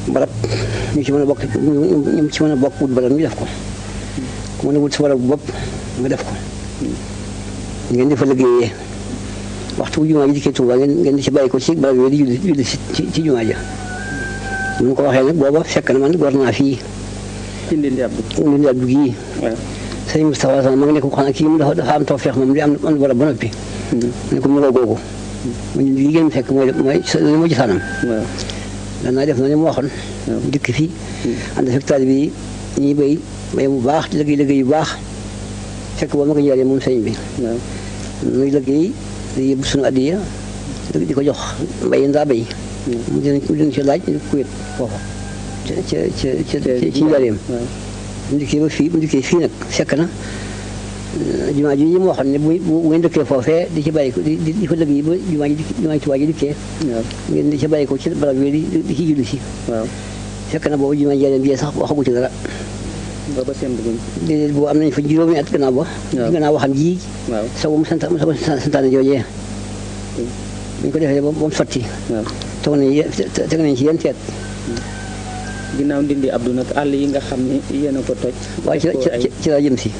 barab ñu ci mën a bokk ñu ci mën a bokk wut barab ñu def ko ku mën a wut sa barab bopp nga def ko ngeen di fa liggéeyee waxtu bu jumaa ji dikkee Tuuba ngeen di ci bàyyi ko ci barab yooyu di julli ci jumaa ja ñu ko waxee nag booba fekk na man gor naa fii ci Ndindi Abdou gii sëñ Moustapha Sane ma ngi ne ko xam ne kii dafa am tawfeex moom di am barab ba noppi ne ko mu nga googu li ngeen fekk mooy li ma gisaanam danaa def na ni mu waxoon dikk fii ànd fekk taalibe yi ñuy béy bu baax di liggéey yu baax fekk boo ma ko njëriñ moom sëñ bi muy liggéey di yóbbu suñu addiya di ko jox mbay ndaa béy mu dina ci laaj ku wét foofa ci njëriñam bu ndikkee fii nag fekk na jumaa ji mu waxoon ne bu ngeen dëkkee foofee di ci bàyyi ko di fa liggéey ba jumaa ji Tuubaa ji dikkee ngeen di ci bàyyi ko ci barab yooyu di ci julli si fekk na boobu jumaa njëriñam bi sax waxagu ci dara déedéet boobu am nañ fa juróomi at gannaaw waxam ji sago mu santaane joojee buñ ko defee ba mu sotti teg nañ ci yenn teet ginnaaw Ndindi Abdou nag àll yi nga xam ne yéen a ko toj waaye ci laa jëm si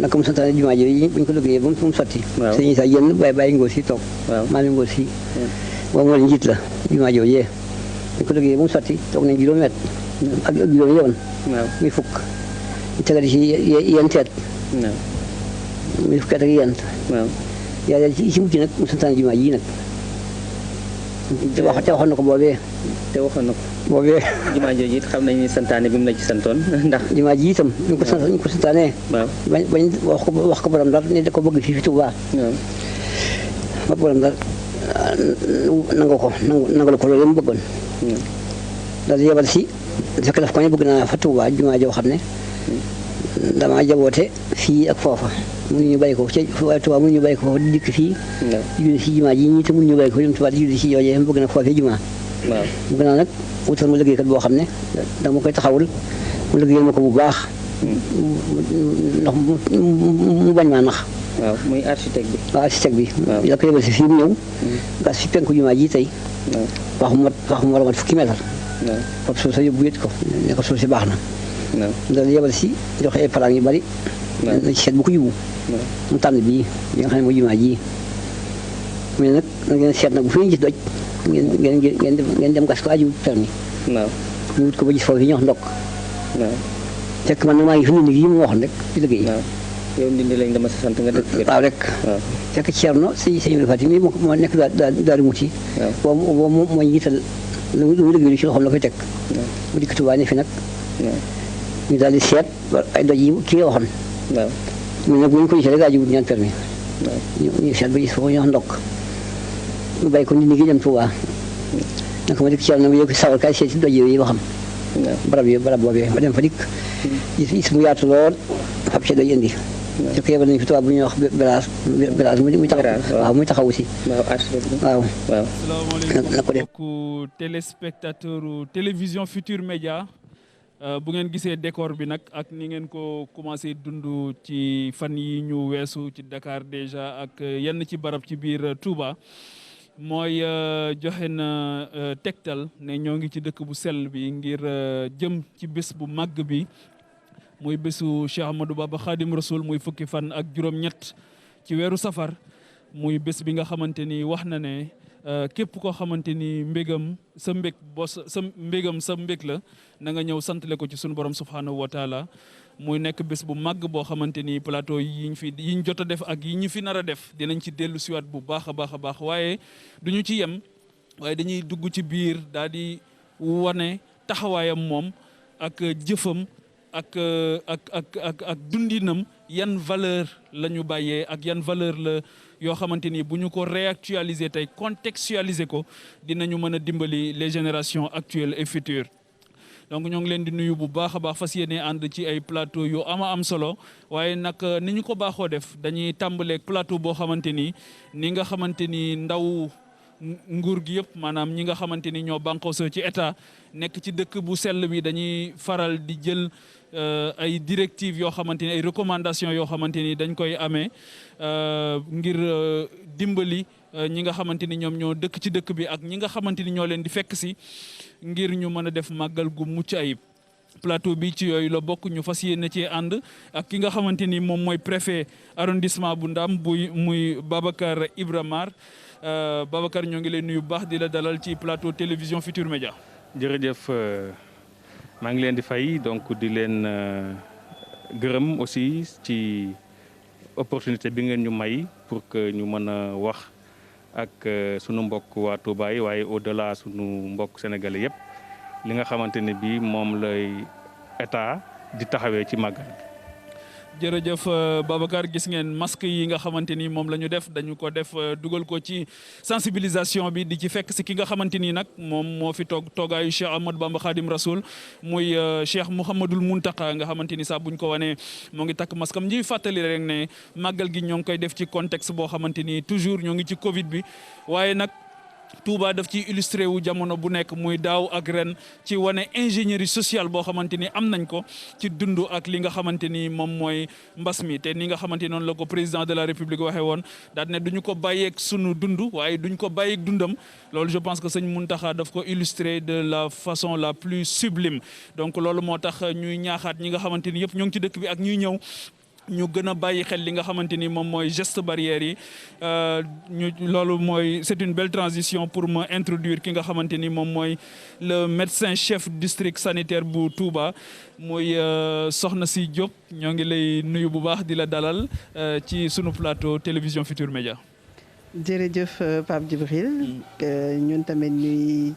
naka mu santaane jumaa ji buñ ko liggéeyee ba mu sotti sëñ Isaa yenn bàyyi ngóor si toog maa mi ngóor si boobu moo njiit la jumaa joojee buñ ko liggéeyee ba mu sotti toog nañ juróomi at ak juróomi yoon muy fukk ñu tegal ci yenn teet muy fukki at ak yent yàlla ci mujj nag mu santaane jumaa ji nag te waxoon na ko boobee boobee jumaa jooju it xam nañ ni santaane bi mu la ci santoon ndax jumaa ji itam ñu ko santaanee bañ wax ko borom Ndar ne da ko bëgg fii fi Tuubaa ba borom Ndar nangal ko loolu mu bëggoon daal di yebal si fekk daf ko ne bëgg naa fa Tuubaa jumaa joo xam ne damaa jaboote fii ak foofa mënuñu bàyyi ko ci waaye Tuubaa mënuñu bàyyi ko foofa di dikk fii di julli si jumaa ji ñi te mënuñu bàyyi ko dem Tuubaa di julli si joojee bëgg na foofee jumaa bëgg naa nag wutal mu liggéeykat boo xam ne dama koy taxawul mu liggéeyal ma ko bu baax ndax mu bañ maa nax muy architecte bi architecte bi la ko yebal si fii mu ñëw gas fi penku jumaa ji tey wax mu war a mat fukki meetar foofu suuf sa yóbbu wét ko ne ko suuf si baax na dal yebal si joxe ay plan yu bari na ci seet bu ko yiwu mu tànn bii yi nga xam ne mooy jumaa ji mais nag na ngeen seet nag bu fi ngeen gis doj ngeen dem gas ko aju permis ñu wut ko ba gis foofu yi ñu wax ndokk fekk man nag maa ngi fi Ndindi gi mu waxoon rek di liggéey yow Ndindi lañ dama sa sant nga dëkk waaw rek fekk Ceerno sëñ Fatim mi moo nekk daal muti boobu mooy njiital lu mu liggéey ci loxoom la koy teg bu dikk Tuubaa ne fi nag ñu daal di seet ay doj yi kii waxoon mais nag bu ñu ko gisee rek aju wut ñaan permis ñu seet ba gis foofu ñu wax ndokk ñu bàyyi ko Ndindi gi dem Tuubaa naka ma dikk Ceerno bi yow ko sawal kaay seet si doj yi waxam barab boobee ma dem fa dikk gis mu yaatu lool fab ci doj indi su ko yebal nañu fi Tuubaa bu ñuy wax belaas muy taxaw muy taxawu si waaw na ko def ku téléspectateur télévision Futur Média bu ngeen gisee décor bi nag ak ni ngeen ko commencé dund ci fan yi ñu weesu ci Dakar déjà ak yenn ci barab ci biir Touba mooy joxe na tegtal ne ñoo ngi ci dëkk bu sell bi ngir jëm ci bés bu màgg bi muy bésu Cheikh Ahmadou Bamba Khadim Rasoul muy fukki fan ak juróom-ñett ci weeru safar muy bés bi nga xamante ni wax na ne képp koo xamante ni mbégam sa mbég sa mbég la na nga ñëw santale ko ci sunu borom subhanahu wa taala muy nekk bés bu màgg boo xamante ni plateau yiñ jot a def ak yi ñu fi nar a def dinañ ci dellu siwaat bu baax a baax a baax waaye duñu ci yem waaye dañuy dugg ci biir daal di wane taxawaayam moom ak jëfam ak dundinam yan valeur la ñu bàyyee ak yan valeur la yoo xamante ni bu ñu ko réactualiser tey contextualiser ko dinañu mën a dimbali les générations actuelles et futures. donc ñoo ngi leen di nuyu bu baax a baax fas yéene ànd ci ay plateau yu am solo waaye nag ni ñu ko baaxoo def dañuy tàmbaleeg plateau boo xamante ni nga xamante ni ndaw nguur gi yëpp maanaam ñi nga xamante ni ñoo bànqoosoo ci état nekk ci dëkk bu sell bi dañuy faral di jël ay directives yoo xamante ni ay recommandations yoo xamante ni dañ koy amee ngir dimbali ñi nga xamante ni ñoom ñoo dëkk ci dëkk bi ak ñi nga xamante ni ñoo leen di fekk si ngir ñu mën a def màggal gu mucc ayib. plateau bi ci yooyu la bokk ñu fas yéene ci ànd ak ki nga xamante ni moom mooy préfet arrondissement bu Ndam muy Babacar Ibra Mar Babacar ñoo ngi lay nuyu bu baax di la dalal ci plateau télévision Futur Média. jërëjëf maa ngi leen di fay donc di leen gërëm aussi ci opportunité bi ngeen ñu may pour que ñu mën a wax ak sunu mbokk waa Touba yi waaye au-delà sunu mbokk sénégalais yëpp li nga xamante ne bii moom lay état di taxawee ci màggal. jërëjëf Babacar gis ngeen masque yi nga xamante ni moom la ñu def dañu ko def dugal ko ci sensibilisation bi di ci fekk si ki nga xamante ni nag moom moo fi toogaayu Cheikh Ahmadou Bamba Khadim Rasoul muy Cheikh Mouhamadul Muntaka nga xamante ni sax buñ ko wanee moo ngi takk masque am ñuy fàttali rek ne màggal gi ñoo ngi koy def ci contexte boo xamante ni toujours ñoo ngi ci Covid bi waaye nag Touba daf ci illustré wu jamono bu nekk muy daaw ak ren ci wane ingénierie sociale boo xamante ni am nañ ko ci dund ak li nga xamante ni moom mooy mbas mi te ni nga xamante ni noonu la ko président de la république waxee woon daal ne duñu ko bàyyeeg sunu dund waaye duñ ko bàyyeeg dundam loolu je pense que sëñ Mountakha daf ko illustré de la façon la plus sublime donc loolu moo tax ñuy ñaaxaat ñi nga xamante ni yëpp ñoo ngi ci dëkk bi ak ñuy ñëw ñu gën a bàyyi xel li nga xamante ni moom mooy geste barrière yi loolu mooy c'est une belle transition pour ma introduire ki nga xamante ni moom mooy le médecin chef district sanitaire bu Touba muy Soxna si Diop ñoo ngi lay nuyu bu baax di la dalal ci sunu plateau télévision Futur Média. jërëjëf Pape Djibril ñun tamit ñuy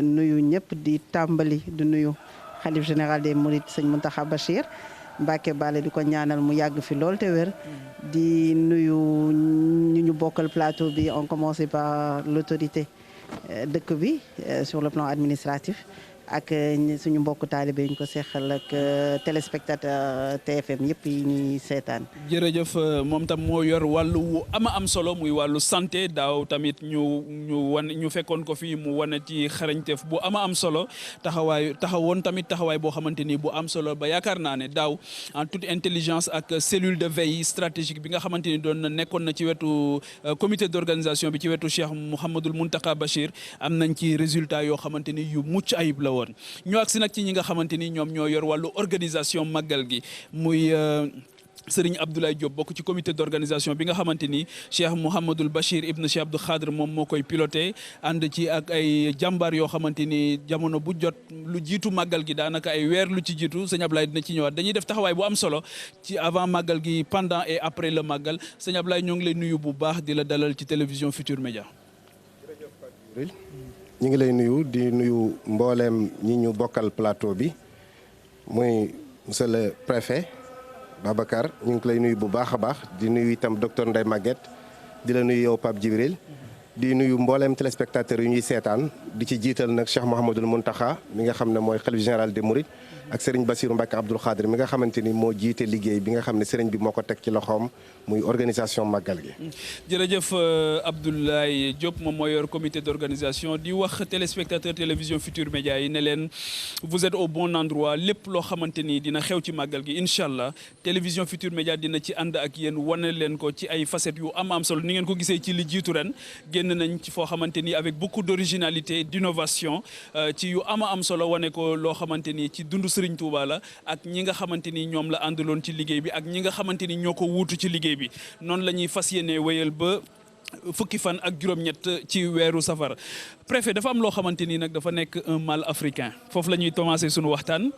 nuyu ñëpp di tàmbali di nuyu xalif général des Mourides sëñ Mountakha Bachir Mbacke Bale di ko ñaanal mu yàgg fi lool te wér di nuyu ñu bokkal plateau bi on commencé par l'autorité dëkk bi sur le plan administratif ak suñu mbokku taalibe yi ñu ko seexal ak téléspectateur TFM yëpp yi ñuy seetaan. jërëjëf moom tam moo yor wàllu wu am solo muy wàllu santé daaw tamit ñu fekkoon ko fii mu wane ci xarañteef bu am solo taxawoon tamit taxawaay boo xamante ni bu am solo ba yaakaar naa ne daaw en toute intelligence ak cellule de veille stratégique bi nga xamante ni nekkoon na ci wetu comité d'organisation bi ci wetu Cheikh Mouhamadoul Mountakha Bachir am nañ ci résultat yoo xamante ni yu mucc ayib la woon ñu agsi nag ci ñi nga xamante ni ñoom ñoo yor wàllu organisation màggal gi muy Serigne Abdoulaye Diop bokk ci comité d'organisation bi nga xamante ni Cheikh Mouhamadoul Bachir ibn Cheikh Abdou Khadr moom moo koy piloté ànd ci ak ay jàmbaar yoo xamante ni jamono bu jot lu jiitu màggal gi daanaka ay weer lu ci jiitu sëñ Ablaye dina ci ñëwaat dañuy def taxawaay bu am solo ci avant màggal gi pendant et après le màggal sëñ Ablaye ñoo ngi lay nuyu bu baax di la dalal ci télévision Futur Média. ñu ngi lay nuyu di nuyu mbooleem ñi ñu bokkal plateau bi muy monsieur le préfet Babacar ñu ngi lay nuyu bu baax a baax di nuyu itam docteur Ndeye Maguette di la nuyu yow Pape Djibril di nuyu mbooleem téléspectateurs yu ñuy seetaan di ci jiital nag Cheikh Mouhamadoul Mountakha mi nga xam ne mooy khalife général des Mourides ak Serigne Bassirou Mbacké Abdoul Khadr mi nga xamante ni moo jiite liggéey bi nga xam ne Serigne bi moo ko teg ci loxoom muy organisation màggal gi. jërëjëf Abdoulaye Diop moom moo yor comité d'organisation di wax téléspectateur télévision Futur Média yi ne leen vous êtes au bon endroit lépp loo xamante ni dina xew ci màggal gi incha allah télévision Futur Média dina ci ànd ak yéen wane leen ko ci ay facettes yu am solo ni ngeen ko gisee ci li jiitu ren génn nañ ci foo xamante ni avec beaucoup d'originalité d'innovation ci yu am solo wane ko loo xamante ni ci dundu Serigne Touba la ak ñi nga xamante ni ñoom la àndaloon ci liggéey bi ak ñi nga xamante ni ñoo ko wuutu ci liggéey bi noonu la ñuy fas yéene wéyal ba fukki fan ak juróom-ñett ci weeru safar préfet dafa am loo xamante ni nag dafa nekk un mal africain foofu la ñuy commencer sunu waxtaan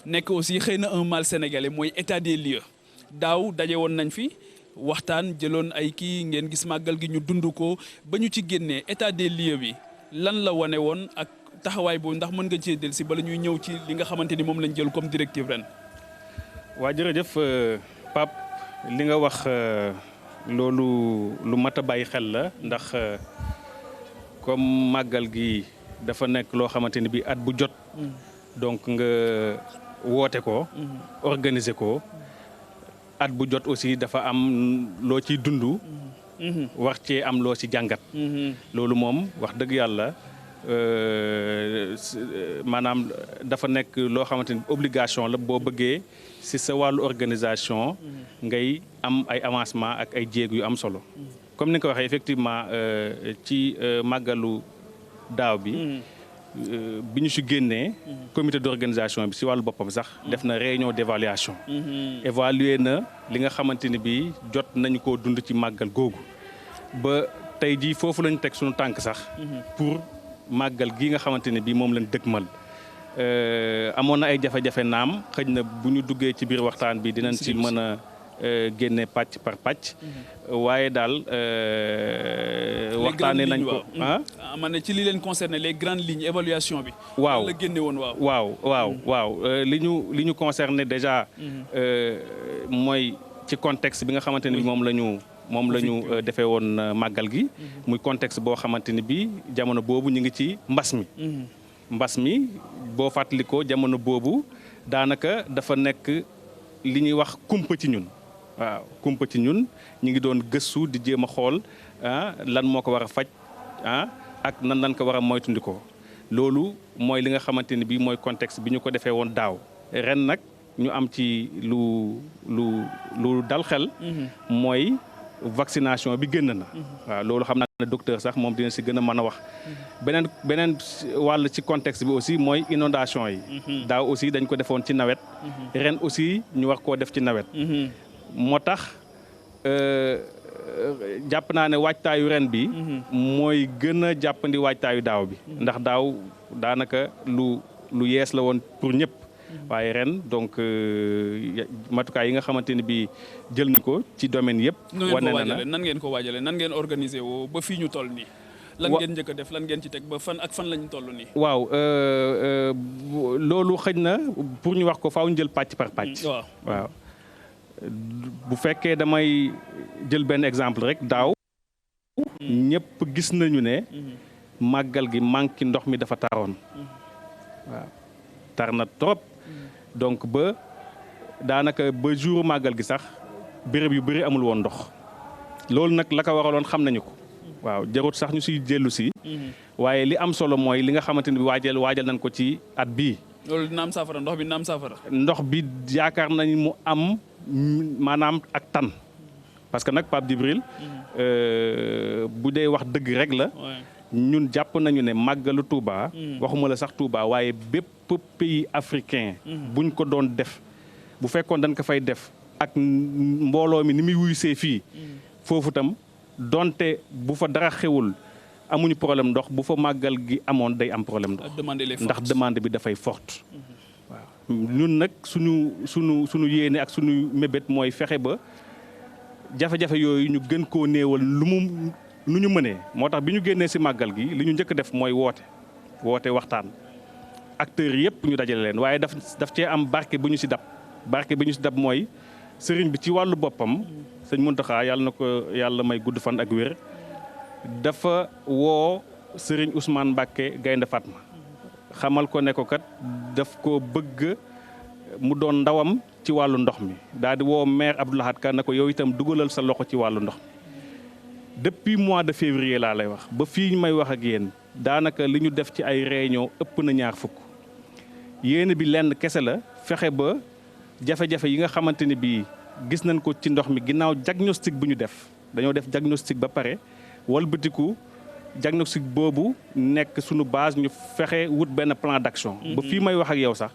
nekk aussi xëy na un mal sénégalais mooy état des lieux daaw daje woon nañ fi waxtaan jëloon ay kii ngeen gis màggal gi ñu dund ko ba ñu ci génnee état des lieux bi lan la wane woon ak taxawaay boobu ndax mën nga cee dellu si bala ñuy ñëw ci li nga xamante ni moom lañ jël comme directive ren. waa jërëjëf Pape li nga wax loolu lu mat a bàyyi xel la ndax comme màggal gi dafa nekk loo xamante ni bi at bu jot. donc nga woote ko. organiser ko. at bu jot aussi dafa am loo ciy dund. wax cee am loo ci jàngat. loolu moom wax dëgg yàlla maanaam dafa nekk loo xamante ni obligation la boo bëggee ci sa wàllu organisation. ngay am ay avancement ak ay jéego yu am solo. comme ni nga ko waxee effectivement ci màggalu daaw bi. bi ñu si génnee. comité d'organisation bi si wàllu boppam sax. def na réunion d'évaluation. évaluer na li nga xamante ni bii jot nañu koo dund ci màggal googu. ba tey jii foofu lañu teg suñu tànk sax. pour màggal gi nga xamante ni bii moom lañ dëgmal. amoon na ay jafe-jafe naam xëj na bu ñu duggee ci biir waxtaan bi dinañ ci mën a génne pàcc par pàcc. waaye daal waxtaanee nañ ko ma ne ci li leen concerné les grandes lignes évaluation bi. waaw la génne woon waaw li ñu concerné déjà mooy ci contexte bi nga xamante ni moom la ñu defee woon màggal gi. muy contexte boo xamante ni bi jamono boobu ñu ngi ci mbas mi. mbas mi boo fàttalikoo jamono boobu daanaka dafa nekk li ñuy wax kumpa ci ñun. waaw kumpa ci ñun ñu ngi doon gëstu di jéem a xool lan moo ko war a faj ak nan ko war a moytundikoo loolu mooy li nga xamante ni bii mooy contexte bi ñu ko defee woon daaw ren nag ñu am ci lu dal xel. mooy vaccination bi génn na. waaw loolu xam naa ne docteur sax moom dina si gën a mën a wax. beneen wàll ci contexte bi aussi mooy inondation yi. daaw aussi dañ ko defoon ci nawet. ren aussi ñu war koo def ci nawet. moo tax jàpp naa ne waajtaayu ren bi. mooy gën a jàppandi waajtaayu daaw bi. ndax daaw daanaka lu yees la woon pour ñëpp. waaye ren donc matukaay yi nga xamante ni bii jël na ko ci domaine yëpp. wane na nan ngeen ko waajalee nan ngeen organiser woo ba fii ñu toll nii. lan ngeen njëkk a def lan ngeen ci teg ba fan ak fan lañu toll nii. waaw loolu xëj na pour ñu wax ko faaw ñu jël pàcc par pàcc. waaw bu fekkee damay jël benn exemple rek daaw. ñëpp gis nañu ne. màggal gi manque ndox mi dafa taroon. waaw tar na trop. donc ba daanaka ba jour màggal gi sax béréb yu bëri amul woon ndox. loolu nag la ko waraloon xam nañu ko. waaw jarut sax ñu siy dellu si. waaye li am solo mooy li nga xamante ni waajal nañ ko ci at bii. loolu dina am saafara ndox bi dina am saafara. ndox bi yaakaar nañ mu am maanaam ak tan parce que nag Pape Djibril bu dee wax dëgg rek la. ñun jàpp nañu ne màggalu Touba. waxuma la sax Touba waaye bépp pays africain. buñ ko doon def bu fekkoon dañ ko fay def ak mbooloo mi ni muy wuysee fii. foofu tam donte bu fa dara xewul amuñu problème ndox bu fa màggal gi amoon day am problème ndox. ndax demande bi dafay forte. waaw ñun nag suñu yéene ak suñu mébét mooy fexe ba jafe-jafe yooyu ñu gën koo néewal nu ñu mënee moo tax bi ñu génnee ci màggal gi li ñu njëkk def mooy woote waxtaan acteurs yëpp ñu dajale leen waaye daf cee am barke bu ñu ci dab barke bi ñu ci dab mooy sëriñ bi ci wàllu boppam sëñ Mountakha yàlla na ko yàlla may gudd fan ak wér dafa woo sëriñ Ousmane Mbacké Gaynde Fatma xamal ko ne ko kat daf ko bëgg mu doon ndawam ci wàllu ndox mi daal di woo maire Abdou Lahad Ka ne ko yow itam dugalal sa loxo ci wàllu ndox mi depuis mois de février laa lay wax ba fii may wax ak yéen daanaka li ñu def ci ay réunion ëpp na 20 fukk yéene bi lenn kese la fexe ba jafe-jafe yi nga xamante ni bii gis nañ ko ci ndox mi ginnaaw diagnostic bu ñu def dañoo def diagnostic ba pare walbatiku diagnostic boobu nekk sunu base ñu fexe wut benn plan d'action. ba fii may wax ak yow sax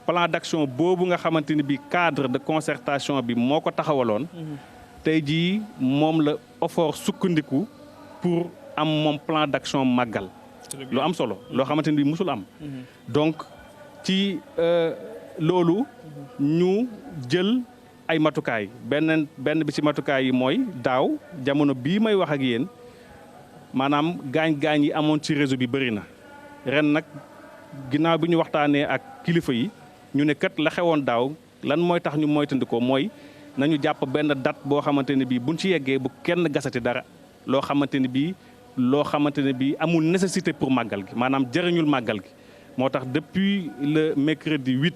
plan d'action boobu nga xamante ni bii cadre de concertation bi moo ko taxawaloon. tey jii moom la OFOR sukkandiku pour am moom plan d'action màggal. lu am solo loo xamante ni bii musul am. donc ci loolu ñu jël ay matukaay benn bi ci matukaay yi mooy daaw jamono bii may wax ak yéen maanaam gaañ-gaañ yi amoon ci réseau bi bëri na ren nag ginnaaw bi ñu waxtaanee ak kilifa yi ñu ne kat la xewoon daaw lan mooy tax ñu moytandikoo mooy nañu jàpp benn date boo xamante ne bii buñ ci yeggee bu kenn gasati dara loo xamante ne bii amul nécessité pour màggal gi maanaam jëriñul màggal gi moo tax depuis le mercredi 8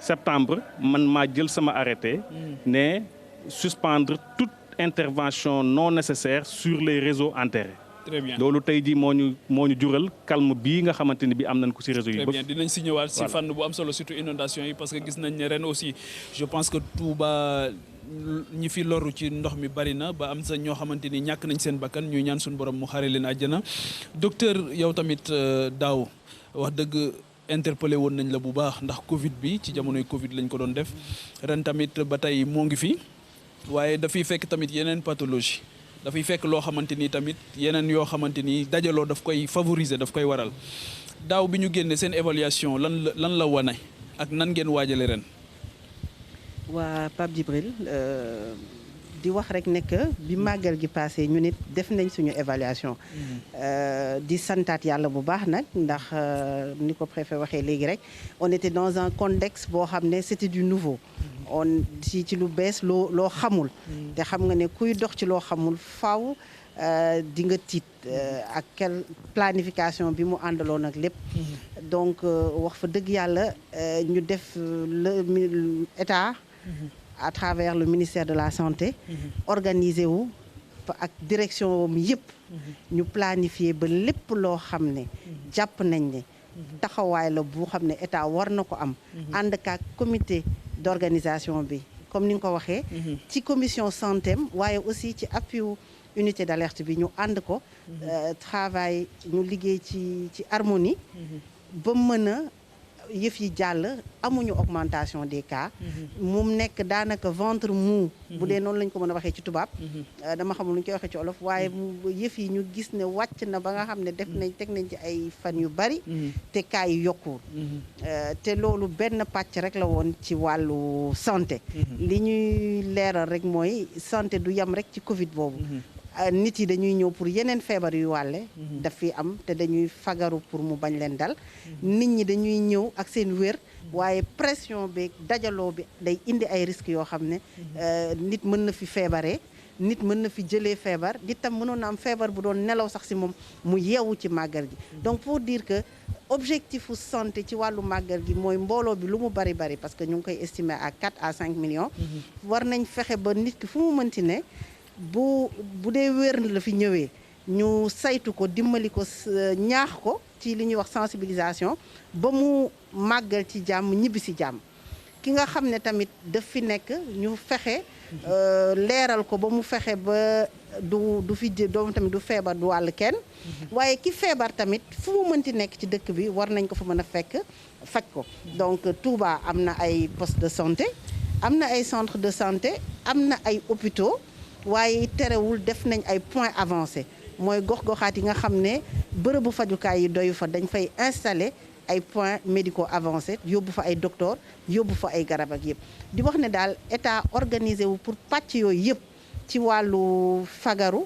septembre man maa jël sama arrêté ne suspendre toute intervention non nécessaire sur les réseaux enterrés. Très bien loolu tey jii moo ñu jural calme bii nga xamante ni bi am nañ ko ci réseau yi. Très bien dinañ si ñëwaat si fànn bu am solo surtout inondation yi parce que gis nañ ne ren aussi je pense que Touba ñi fi loru ci ndox mi bari na ba am sa ñoo xamante ni ñàkk nañ seen bakkan ñuy ñaan suñu borom mu xare leen àjjana docteur yow tamit daaw wax dëgg interpellé woon nañ la bu baax ndax Covid bi ci jamonoy Covid lañ ko doon def ren tamit ba tey moo ngi fi waaye dafay fekk tamit yeneen pathologie dafay fekk loo xamante ni tamit yeneen yoo xamante ni dajaloo daf koy favoriser daf koy waral daaw bi ñu génnee seen évaluation lan la wane ak nan ngeen waajale ren. waa Pape Djibril di wax rek ne que bi màggal gi passé ñu nit def nañ suñu évaluation di santaat yàlla bu baax nag ndax ni ko préfet waxee léegi rek on était dans un contexte boo xam ne c'était du nouveau on ci lu bees loo xamul te xam nga ne kuy dox ci loo xamul faaw di nga tiit ak quelle planification bi mu àndaloon ak lépp donc wax fa dëgg yàlla ñu def le état à travers le ministère de la santé organisé wu ak direction mi yëpp ñu planifier ba lépp loo xam ne jàpp nañ ne taxawaay la bu xam ne état war na ko am ànd ak comité d'organisation bi comme ni nga ko waxee ci commission santé waaye aussi ci appui unité d'alerte bi ñu ànd ko travail ñu liggéey ci harmonie ba mën a yëf yi jàll amuñu augmentation des cas mu nekk daanaka ventre mou bu dee noonu lañ ko mën a waxee ci tubaab dama xamul lu ñu koy waxee ci olof waaye yëf yi ñu gis ne wàcc na ba nga xam ne teg nañ ci ay fan yu bari te cas yi yokkuwul te loolu benn pàcc rek la woon ci wàllu santé li ñuy leeral rek mooy santé du yam rek ci Covid boobu nit yi dañuy ñëw pour yeneen feebar yu wàlle daf fi am te dañuy fagaru pour mu bañ leen dal nit ñi dañuy ñëw ak seen wér waaye pression bi dajaloo bi day indi ay risques yoo xam ne nit mën na fi feebaree nit mën na fi jëlee feebar di tam mënoon na am feebar bu doon nelaw sax si moom mu yeewu ci màggal gi donc pour dire que objectifu santé ci wàllu màggal gi mooy mbooloo bi lu mu bari bari parce que ñu ngi koy estimer à 4 à 5 millions war nañ fexe ba nit ki fu mu mënti ne bu dee wér la fi ñëwee ñu saytu ko dimbali ko ñaax ko ci li ñuy wax sensibilisation ba mu màggal ci jàmm ñibbi si jàmm ki nga xam ne tamit daf fi nekk ñu fexe leeral ko ba mu fexe ba du fi doom tamit du feebar du wàll kenn waaye ki feebar tamit fu mu mënti nekk ci dëkk bi war nañ ko fa mën a fekk faj ko donc Touba am na ay poste de santé am na ay centre de santé am na ay hôpitaux waaye terewul def nañ ay points avancés mooy gox-goxaat yi nga xam ne bërëbu fajukaay yi doyu fa dañ fay installer ay points médicaux avancés yóbbu fa ay docteur yóbbu fa ay garab ak yëpp di wax ne daal état organisé wu pour pàcc yooyu yëpp ci wàllu fagaru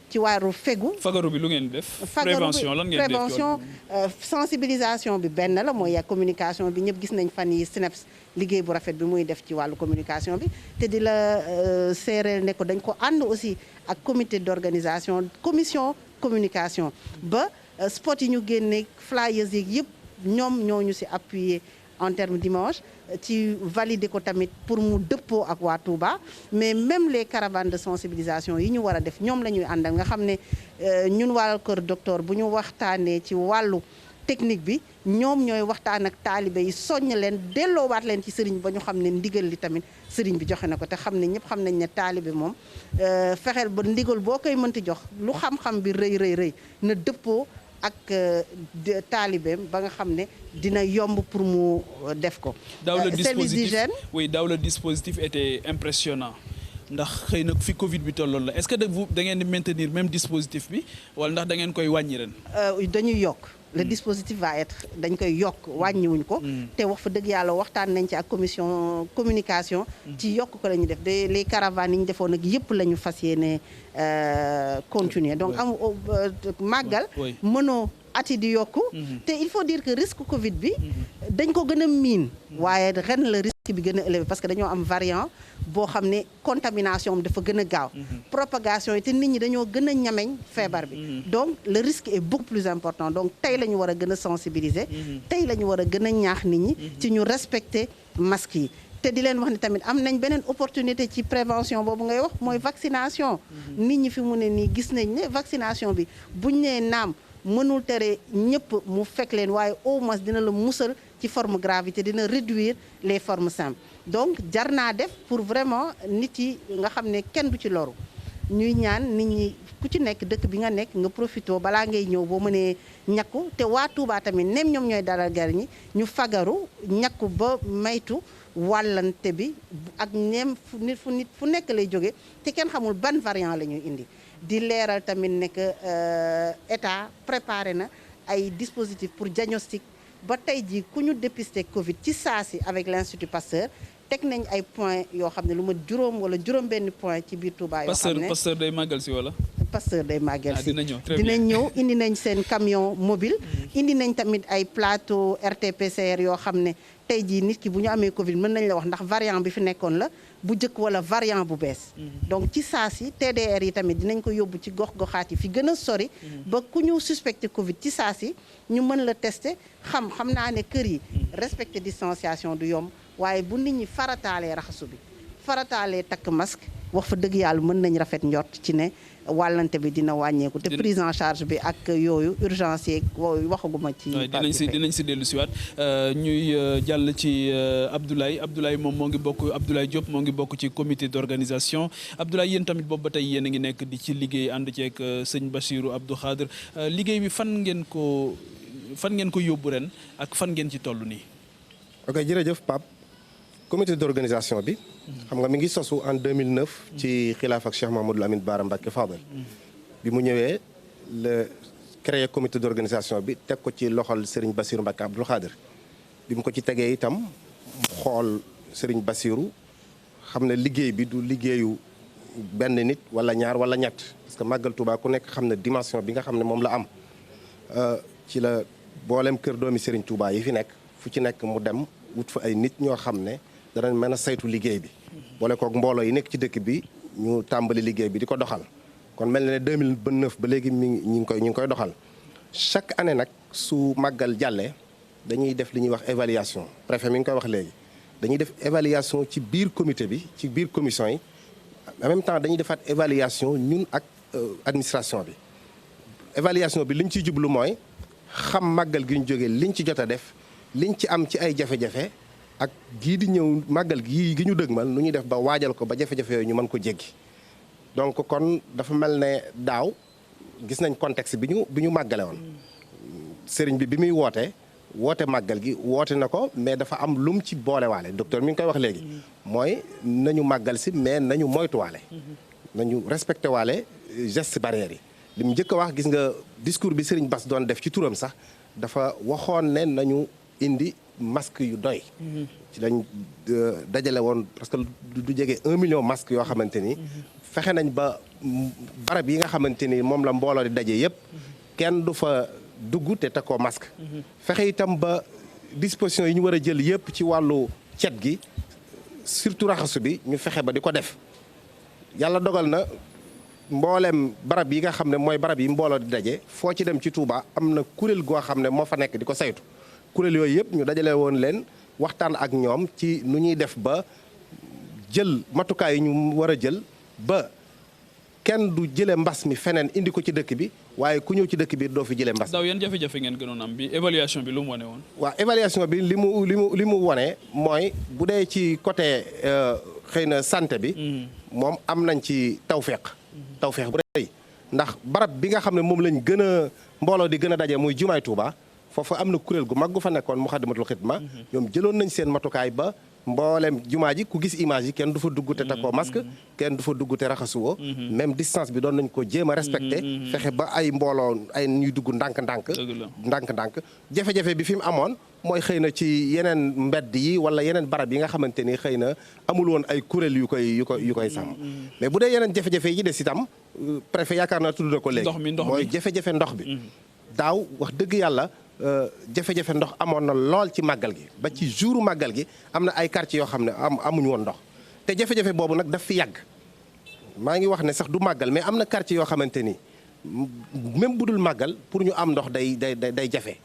ci wàllu fagaru bi lu ngeen def. prévention lan ngeen def prévention sensibilisation bi benn la mooy communication bi ñëpp gis nañ fan yi SNEIPS liggéey bu rafet bi muy def ci wàllu communication bi te di la séeréel ne ko dañ ko ànd aussi ak comité d'organisation commission communication ba spot yi ñu génne flyers yi yëpp ñoom ñoo ñu si appuyer en terme dimanche ci valider ko tamit pour mu dëppoo ak waa Touba mais même les caravanes de sensibilisation yi ñu war a def ñoom la ñuy àndal nga xam ne ñun waa Kër Docteur bu ñu waxtaanee ci wàllu technique bi ñoom ñooy waxtaan ak taalibe yi soññ leen delloowaat leen ci sëriñ ba ñu xam ne ndigal li tamit sëriñ bi joxe na ko te xam ne ñëpp xam nañ ne taalibe moom fexeel ba ndigal boo koy mënti jox lu xam-xam bi rëy na dëppoo ak taalibeem ba nga xam ne dina yomb pour mu def ko. service d'hygiène daaw le dispositif était impressionnant ndax xëy na fi Covid bi tolloon la est-ce que da ngeen di maintenir même dispositif bi wala ndax da ngeen koy wàññi ren. dañuy yokk. le dispositif va être dañ koy yokk wàññiwuñ ko. te wax fa dëgg yàlla waxtaan nañ ci ak commission communication. ci yokk ko la ñu def les caravanes yi ñu defoon nag yëpp la ñu fas yéene continuer donc am màggal. mënoo ati di yokku. te il faut dire que risque Covid bi. dañ ko gën a miin. waaye ren la risque bi gën a élevé parce que dañoo am variant boo xam ne contamination bi dafa gën a gaaw. propagation yi te nit ñi dañoo gën a ñameñ feebar bi. donc le risque est beaucoup plus important donc tey la ñu war a gën a sensibiliser. tey la ñu war a gën a ñaax nit ñi. ci ñu respecter masques yi. te di leen wax ni tamit am nañ beneen opportunité ci prévention boobu ngay wax mooy vaccination. nit ñi fi mu ne nii gis nañ ne vaccination bi buñ nee naam mënul tere ñëpp mu fekk leen waaye au moins dina la musal ci forme gravité, dina réduire les formes simples. Donc jar naa def pour vraiment nit yi nga xam ne kenn du ci loru ñuy ñaan nit ñi ku ci nekk dëkk bi nga nekk nga profité balaa ngay ñëw boo mënee ñakku te waa Touba tamit nem ñoom ñooy dalal gan ñi ñu fagaru ñakku ba maytu wàllante bi ak ñeem fu nekk lay jóge te kenn xamul ban variant la ñuy indi di leeral tamit ne que état préparé na ay dispositifs pour diagnostic ba tey jii ku ñu dépister Covid ci saasi avec l'Institut Pasteur teg nañ ay points yoo xam ne lu ma juróom wala juróom-benn point ci biir Touba yoo xam ne Pasteur day màggal si wala. Pasteur day màggal si dinañ ñëw indi nañ seen camion mobile indi nañ tamit ay plateau RT-PCR yoo xam ne tey jii nit ki bu ñu amee Covid mën nañ la wax ndax variant bi fi nekkoon la bu njëkk wala variant bu bees donc ci saa si TDR yi tamit dinañ ko yóbbu ci gox-goxaat yi fi gën a sori ba ku ñu suspecté Covid ci saa si ñu mën la tester xam naa ne kër yi respecter distanciation du yomb waaye bu nit ñi farataalee raxasu bi farataalee takk masque wax fa dëgg yàlla mën nañ rafet njort ci ne wàllante bi dina wàññeeku te prise en charge bi ak yooyu urgence yeeg waxaguma ci dinañ si dellu siwaat ñuy jàll ci Abdoulaye moom moo ngi bokk Abdoulaye Diop moo ngi bokk ci comité d'organisation Abdoulaye yéen tamit boobu ba tey yéen a ngi nekk di ci liggéey ànd ceeg sëñ Bassirou Abdou Khadre liggéey bi fan ngeen ko yóbbu ren ak fan ngeen ci toll nii. ok jërëjëf Pape comité d'organisation bi xam nga mi ngi sosu en 2009 ci xilaaf ak Cheikh Mamadou Lamine Bara Mbacké Fadel bi mu ñëwee la créé comité d'organisation bi teg ko ci loxol Serigne Bassirou Mbacké Abdou Khadre bi mu ko ci tegee itam xool Serigne Bassirou xam ne liggéey bi du liggéeyu benn nit wala ñaar wala ñett parce que Màggal Touba ku nekk xam ne dimension bi nga xam ne moom la am ci la boolem kër doomi Serigne Touba yi fi nekk fu ci nekk mu dem wut fa ay nit ñoo xam ne danañ mën a saytu liggéey bi boole kook mbooloo yi nekk ci dëkk bi ñu tàmbali liggéey bi di ko doxal kon mel na ne 2009 ba léegi ñu ngi koy doxal chaque année nag su màggal jàllee dañuy def li ñuy wax évaluation préfet mi ngi koy wax léegi dañuy def évaluation ci biir comité bi ci biir commission yi en même temps dañuy defaat évaluation ñun ak administration bi évaluation bi li ñu ciy jublu mooy xam màggal gi ñu jógee liñ ci jot a def liñ ci am ci ay jafe-jafe ak gii di ñëw màggal gi ñu dëgmal nu ñuy def ba waajal ko ba jafe-jafe yooyu ñu mën ko jéggi donc kon dafa mel ne daaw gis nañ contexte bi ñu màggale woon sëriñ bi muy woote màggal gi woote na ko mais dafa am lum ci boolewaale docteur mi ngi koy wax léegi mooy nañu màggal si mais nañu moytuwaale nañu respecté waale geste barrière yi li mu njëkk a wax gis nga discours bi sëriñ Bass doon def ci turam sax dafa waxoon ne nañu indi masque yu doy ci lañ dajale woon parce que du jege 1 million masque yoo xamante ni fexe nañ ba barab yi nga xamante ni moom la mbooloo di daje yëpp kenn du fa dugg te takkoo masque fexe itam ba disposition yi ñu war a jël yëpp ci wàllu cet gi surtout raxasu bi ñu fexe ba di ko def yàlla dogal na mboolem barab yi nga xam ne mooy barab yi mbooloo di daje foo ci dem ci Touba am na kuréel goo xam ne moo fa nekk di ko saytu kuréel yooyu yëpp ñu dajale woon leen waxtaan ak ñoom ci nu ñuy def ba jël matukaay yi ñu war a jël ba kenn du jëlee mbas mi feneen indi ko ci dëkk bi waaye ku ñëw ci dëkk bi doo fi jëlee mbas. daaw yan jafe-jafe ngeen gënoon am bi évaluation bi lu mu wane woon. waaw évaluation bi li mu wane mooy bu dee ci côté xëy na santé bi. moom am nañ ci tawféex bu rëy ndax barab bi nga xam ne moom lañ gën a mbooloo di gën a daje muy jumaay Touba foofu am na kuréel gu mag gu fa nekkoon Muxaddamatul Xidma ñoom jëloon nañ seen matukaay ba mboolem jumaa ji ku gis image yi kenn du fa dugg te takkoo masque kenn du fa dugg te raxasuwoo même distance bi doon nañ ko jéem a respecté fexe ba ay mbooloo ay ñuy dugg ndànk-ndànk jafe-jafe bi fi mu amoon mooy xëy na ci yeneen mbedd yi wala yeneen barab yi nga xamante ni xëy na amul woon ay kuréel yu koy sàmm mais bu dee yeneen jafe-jafe yi des itam préfet yaakaar naa tudd na ko léegi mooy jafe-jafe ndox bi daaw wax dëgg yàlla jafe-jafe ndox amoon na lool ci màggal gi ba ci jouru màggal gi am na ay quartiers yoo xam ne amuñu woon ndox te jafe-jafe boobu nag daf fi yàgg maa ngi wax ne sax du màggal mais am na quartiers yoo xamante ni même bu dul màggal pour ñu am ndox day jafe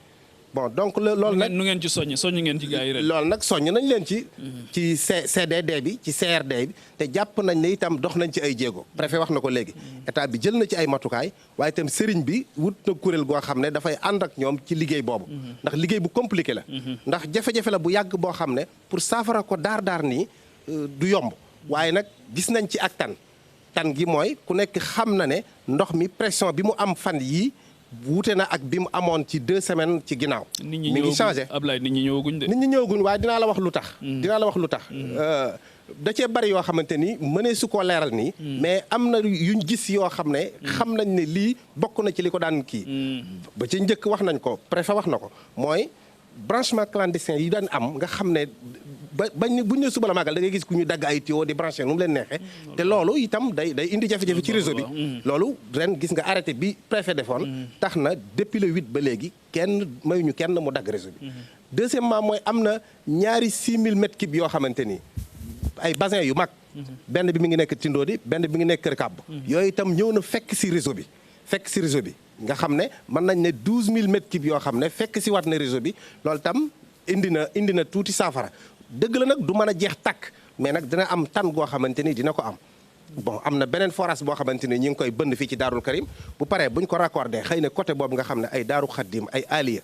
bon donc loolu nag nu ngeen ci soññ ngeen ci gars yi ren. loolu nag soññ nañ leen ci CDD bi ci CRD bi te jàpp nañ ne itam dox nañ ci ay jéego préfet wax na ko léegi état bi jël na ci ay matukaay waaye itam sëriñ bi wut na kuréel goo xam ne dafay ànd ak ñoom ci liggéey boobu ndax liggéey bu compliqué la ndax jafe-jafe la bu yàgg boo xam ne pour saafara ko daar nii du yomb waaye nag gis nañ ci ak tan gi mooy ku nekk xam na ne ndox mi pression bi mu am fan yii wuute na ak bi mu amoon ci 2 semaines ci ginnaaw. mi ngi changé Ablaye nit ñi ñëwaguñ de. nit ñi ñëwaguñ waaye dinaa la wax lu tax. da cee bari yoo xamante ni mënee su koo leeral nii. mais am na yuñ gis yoo xam ne. xam nañ ne lii bokk na ci li ko daan kii. ba ci njëkk wax nañ ko préfet wax na ko mooy branchement clandestin yi daan am nga xam ne buñ ne suba la màggal da ngay gis ku ñu dagg ay tuyau di branché nu mu leen neexee. te loolu itam day indi jafe-jafe ci réseau bi. loolu ren gis nga arrêté bi préfet defoon. tax na depuis le 8 ba léegi mayuñu kenn mu dagg réseau bi. deuxièmement mooy am na ñaari 6000 mètres cubes yoo xamante ni ay bassin yu mag. benn bi mi ngi nekk Tindodi benn bi mi ngi nekk Kër Kàbb. yooyu itam ñëw na fekk si réseau bi. nga xam ne mën nañ ne 12000 mètres cubes yoo xam ne fekk si waat na réseau bi loolu itam indi na tuuti saafara. dëgg la nag du mën a jeex tàkk mais nag dina am tan goo xamante ni dina ko am bon am na beneen forage boo xamante ni ñu ngi koy bënn fii ci Daarul Karim bu paree buñ ko raccordé xëy na côté boobu nga xam ne ay Daaru Xaddim ay Aliya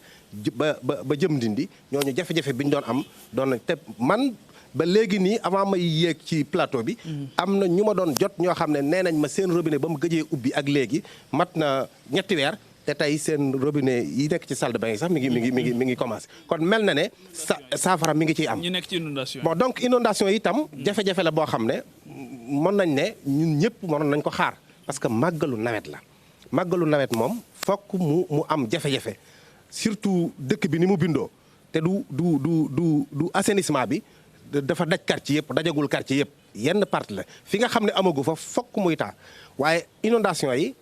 ba jëm Ndindi ñooñu jafe-jafe bi ñu doon am doon nañ te man ba léegi nii avant may yéeg ci plateau bi am na ñu ma doon jot ñoo xam ne nee nañ ma seen robinet ba mu gëjee ubbi ak léegi mat na 3 weer te tey seen robinet yi nekk ci salle de bain yi sax mi ngi commencé kon mel na ne saafara mi ngi ciy am. ñu nekk ci inondation bon donc inondation yi itam jafe-jafe la boo xam ne mën nañ ne ñun ñëpp mënoon nañ ko xaar parce que màggalu nawet la màggalu nawet moom fokk mu am jafe-jafe surtout dëkk bi ni mu bindoo te du assainissement bi dafa daj quartier yëpp dajagul quartier yëpp yenn partie la fi nga xam ne amagu fa fokk muy taa waaye inondation yi.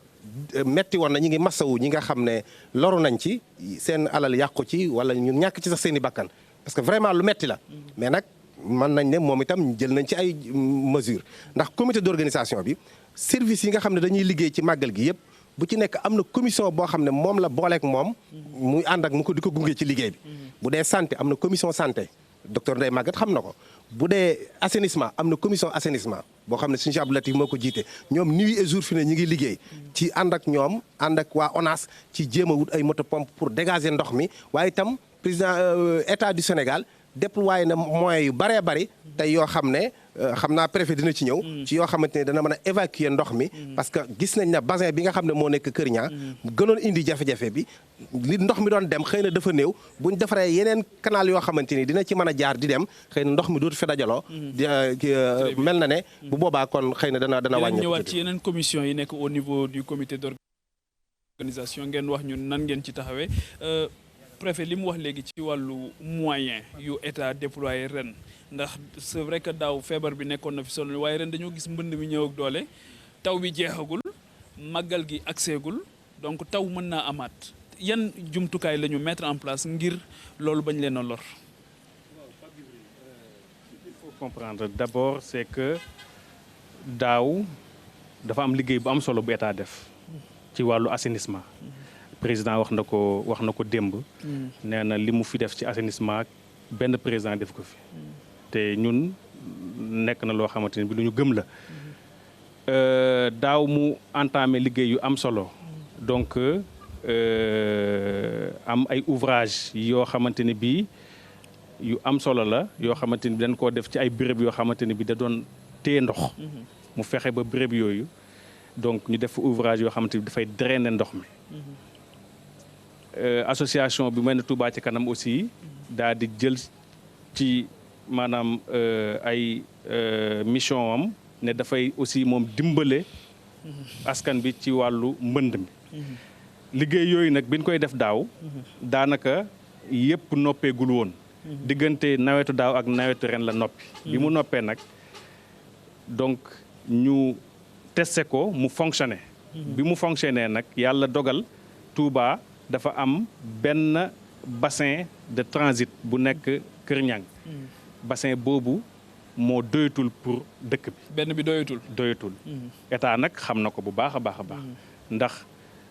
metti woon na ñi ngi masawu ñi nga xam ne loru nañ ci seen alal yàqu ci wala ñun ñàkk ci sax seen i bakkan parce que vraiment lu metti la mais nag mën nañ ne moom itam jël nañ ci ay mesures ndax comité d'organisation bi service yi nga xam ne dañuy liggéey ci màggal gi yëpp bu ci nekk am na commission boo xam ne moom la booleek moom muy ànd ak mu ko di ko gunge ci liggéey bi bu dee santé am na commission santé docteur Ndeye Maguette xam na ko bu dee assainissement am na commission assainissement boo xam ne suñu Cheikh Abdou Latif moo ko jiite ñoom nuit et jour fi ne ñi ngi liggéey ci ànd ak ñoom ànd ak waa ONAS ci jéem a wut ay moto pompe pour dégager ndox mi waaye itam président état du Sénégal déployé na moyens yu bëree bëri tey yoo xam ne xam naa préfet dina ci ñëw ci yoo xamante ne dana mën a évacuer ndox mi parce que gis nañ ne bassin bi nga xam ne moo nekk Kër Ñaa gënoon indi jafe-jafe bi li ndox mi doon dem xëy na dafa néew buñ defaree yeneen canal yoo xamante ni dina ci mën a jaar di dem xëy na ndox mi dootu fi dajaloo mel na ne bu boobaa kon xëy na dana wàññi ñëwaat ci yeneen commission yi nekk au niveau du comité d'organisation ngeen wax ñun nan ngeen ci taxawee préfet li mu wax léegi ci wàllu moyen yu état déployé ren ndax c'est vrai que daaw feebar bi nekkoon na fi sonal waaye ren dañoo gis mbënd mi ñëw ak doole taw bi jeexagul màggal gi agseegul donc taw mën naa amaat yan jumtukaay la ñu mettre en place ngir loolu bañ leen a lor. Il faut comprendre d'abord c'est que daaw dafa am liggéey bu am solo bu état def ci wàllu assainissement. président wax na ko démb. nee na li mu fi def ci assainissement benn président def ko fi. te ñun nekk na loo xamante ni bi lu ñu gëm la. daaw mu entamé liggéey yu am solo. donc am ay ouvrage yoo xamante ni bii yu am solo la yoo xamante ni dañ koo def ci ay béréb yoo xamante ni bi da doon téye ndox. mu fexe ba béréb yooyu donc ñu def ouvrage yoo xamante ni dafay drainer ndox mi. association bi mel ne Touba ci kanam aussi daal di jël ci maanaam ay mission am ne dafay aussi moom dimbale askan bi ci wàllu mbënd mi. liggéey yooyu nag bi ñu koy def daaw daanaka yëpp noppeegul woon. diggante nawetu daaw ak nawetu ren la noppi. bi mu noppee nag donc ñu testé ko mu fonctionné. bi mu fonctionné nag yàlla dogal Touba. dafa am benn bassin de transit bu nekk Kër Ñang bassin boobu moo doyatul pour dëkk bi. benn bi doyatul. état nag xam na ko bu baax a baax a baax. ndax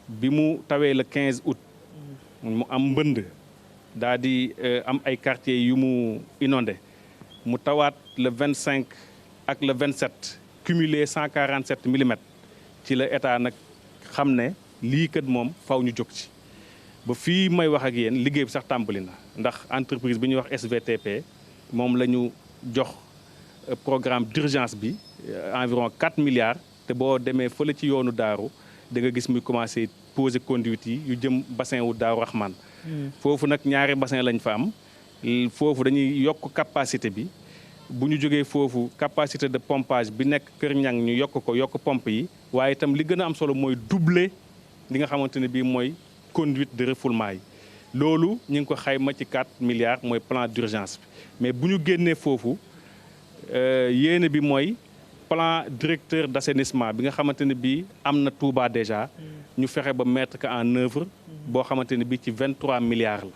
bi mu tawee le 15 août. mu am mbënd daa di am ay quartiers yu mu inondé mu tawaat le 25 ak le 27 cumulé 147 millimètres ci la état nag xam ne lii kat moom faw ñu jóg ci. ba fii may wax ak yéen liggéey bi sax tàmbali na ndax entreprise bi ñuy wax SVTP moom la ñu jox programme d'urgence bi environ 4 milliards te boo demee fële ci yoonu Daaru da nga gis muy commencé poser conduite yi yu jëm bassin wu Daaru Rahman. foofu nag ñaari bassin lañ fa am foofu dañuy yokk capacité bi bu ñu jógee foofu capacité de pompage bi nekk Kër Ñang ñu yokk pompe yi waaye itam li gën a am solo mooy doubler li nga xamante ne bii mooy conduite de refoulement yi loolu ñu ngi ko xayma ci 4 milliards mooy plan d'urgence bi mais bu ñu génnee foofu yéene bi mooy plan directeur d'assainissement bi nga xamante ne bii am na Touba déjà ñu fexe ba mettre ko en œuvre boo xamante ne bii ci 23 milliards la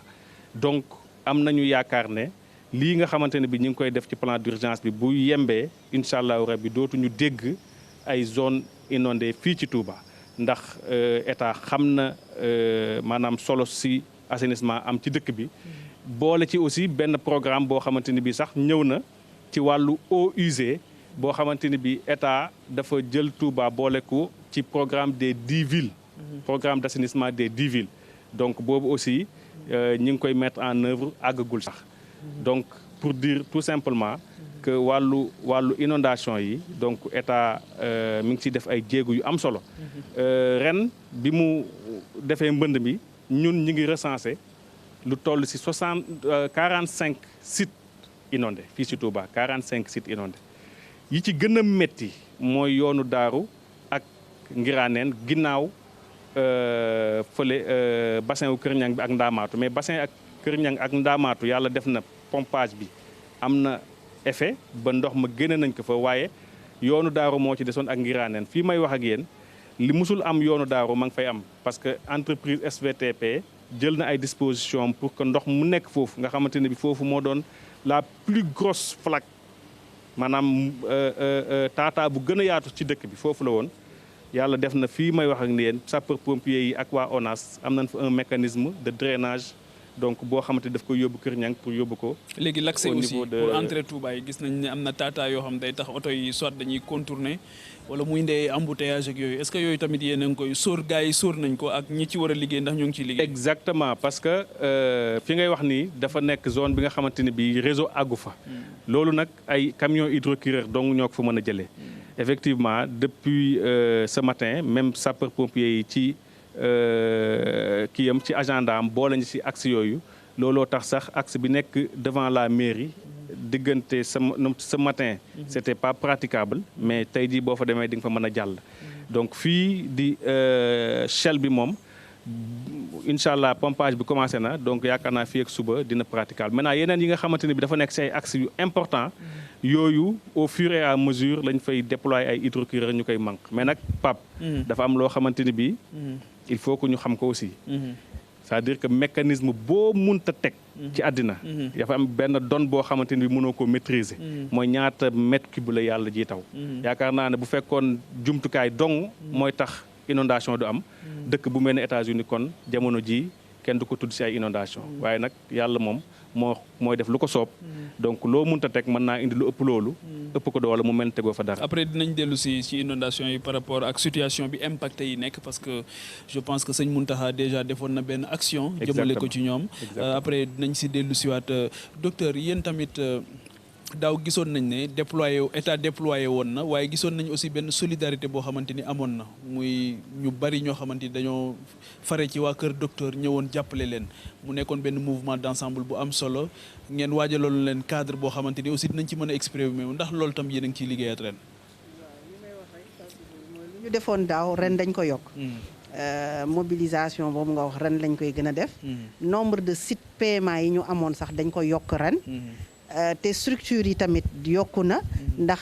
donc am nañu yaakaar ne lii nga xamante ne bii ñu ngi koy def ci plan d'urgence bi bu yembee incha allahu rabbi dootuñu dégg ay zone inondée fii ci Touba ndax état xam na maanaam solo si assainissement am ci dëkk bi boole ci aussi benn programme boo xamante ni bii sax ñëw na ci wàllu eaux usées boo xamante ni bii état dafa jël Touba boole ko ci programme des 10 villes programme d'assainissement des 10 villes donc boobu aussi ñi ngi koy mettre en œuvre àggagul sax donc pour dire tout simplement que wàllu inondation yi donc état mi ngi ciy def ay jéego yu am solo ren bi mu defee mbënd mi ñun ñi ngi recensé lu toll ci 45 sites inondés fii ci Touba 45 sites inondés yi ci gën a métti mooy yoonu Daaru ak Ngiraneen ginnaaw fële bassin wu Kër Ñang bi ak Ndaamaatu mais bassin ak Kër Ñang ak Ndaamaatu yàlla def na pompage bi am na effet ba ndox ma génne nañ ko fa waaye yoonu Daaru moo ci desoon ak Ngiraneen fii may wax ak yéen li musul am yoonu Daaru ma ngi fay am parce que entreprise SVTP jël na ay dispositions pour que ndox mu nekk foofu nga xamante ne bi foofu moo doon la plus grosse flaque maanaam taataa bu gën a yaatu ci dëkk bi foofu la woon yàlla def na fii may wax ak yéen sapeur pompier yi ak waa ONAS am nañ fa un mécanisme de drainage donc boo xamante daf koy yóbbu Kër Ñang pour yóbbu ko. léegi l'accès aussi pour entrer Touba yi gis nañ ne am na taataa yoo xam day tax oto yi soit dañuy contourner wala muy indee embouteillage ak yooyu est-ce que yooyu tamit yéen a ngi koy sóor gars yi sóor nañ ko ak ñi ci war a liggéey ndax ñu ngi ciy liggéey. exactement parce que fi ngay wax nii dafa nekk zone bi nga xamante ne bii réseau àggu fa. loolu nag ay camions hydrocureurs donc ñoo ko fa mën a jëlee. effectivement depuis ce matin même sapeur pompier yi ci kiyam ci agenda am boole ñu ci axe yooyu looloo tax sax axe bi nekk devant la mairie diggante ce matin c'était pas praticable mais tey jii boo fa demee di nga fa mën a jàll. donc fii di Shell bi moom incha allah pompage bi commencé na donc yaakaar naa fii ak suba dina praticable maintenant yeneen yi nga xamante ne bi dafa nekk ci ay axes yu important yooyu au fur et à mesure lañ fay déployer ay hydrocureurs ñu koy manque mais nag Pape dafa am loo xamante ni bi il faut que ñu xam ko aussi c'est-à-dire que mécanisme boo munta teg ci àddina dafa am benn donne boo xamante ni bi mënoo ko maîtriser mooy ñaata mètre cube la yàlla ji taw yaakaar naa ne bu fekkoon jumtukaay dong mooy tax inondation du am dëkk bu mel ne États-Unis kon jamono ji kenn du ko tudd ci ay inondation waaye nag yàlla moom mooy def lu ko soob donc loo munta teg mën naa indi lu ëpp loolu ëpp ko doole mu mel tegoo fa dara. après dinañ dellu ci inondation yi par rapport ak situation bi impacté yi nekk parce que je pense que sëñ Mountakha déjà defoon na benn action jëmale ko ci ñoom après dinañ ci dellu ci waat docteur yéen tamit daaw gisoon nañ ne état déployé woon na waaye gisoon nañ aussi benn solidarité boo xamante ni amoon na muy ñu bari ñoo xamante ni dañoo fare ci waa kër docteur ñëwoon jàppale leen mu nekkoon benn mouvement d'ensemble bu am solo ngeen waajaloon leen cadre boo xamante ni aussi dinañ ci mën a exprimer ndax loolu tam yéen a ngi ciy liggéeyaat ren. lu ñu defoon daaw ren dañ ko yokk. mobilisation boobu nga wax ren lañ koy gën a def. nombre de sites PMA yi ñu amoon sax dañ ko yokk ren. te structure yi tamit yokku na ndax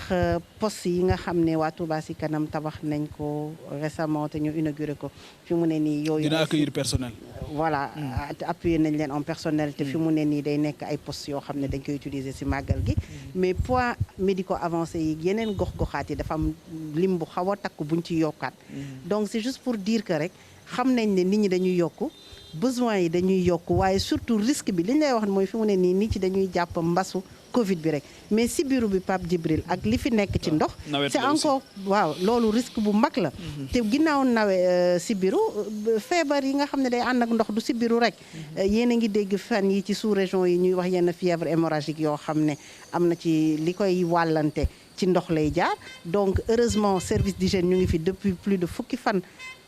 poste yi nga xam ne waa Touba ci kanam tabax nañ ko récemment te ñu inauguré ko fi mu ne nii yooyu dina accueillir personnel voilà appuyé nañ leen en personnel te fi mu ne nii day nekk ay postes yoo xam ne dañ koy utiliser ci màggal gi mais points médicaux avancés yi yeneen gox-goxaat yi dafa am lim bu xaw a takku buñ ci yokkaat donc c'est juste pour dire que rek xam nañ ne nit ñi dañuy yokku besoins yi dañuy yokk waaye surtout risque bi li ñu lay wax mooy fi mu ne nii nit ci dañuy jàpp mbasu Covid bi rek mais sibiru bi Pape Djibril ak li fi nekk ci ndox c'est encore waaw loolu risque bu mag la te ginnaaw sibiru feebar yi nga xam ne day ànd ak ndox du sibiru rek yéen a ngi dégg fan yi ci sous-région yi ñuy wax yenn fièvre hémorragique yoo xam ne am na ci li koy wàllante ci ndox lay jaar donc heureusement service d'hygiène ñu ngi fi depuis plus de fukki fan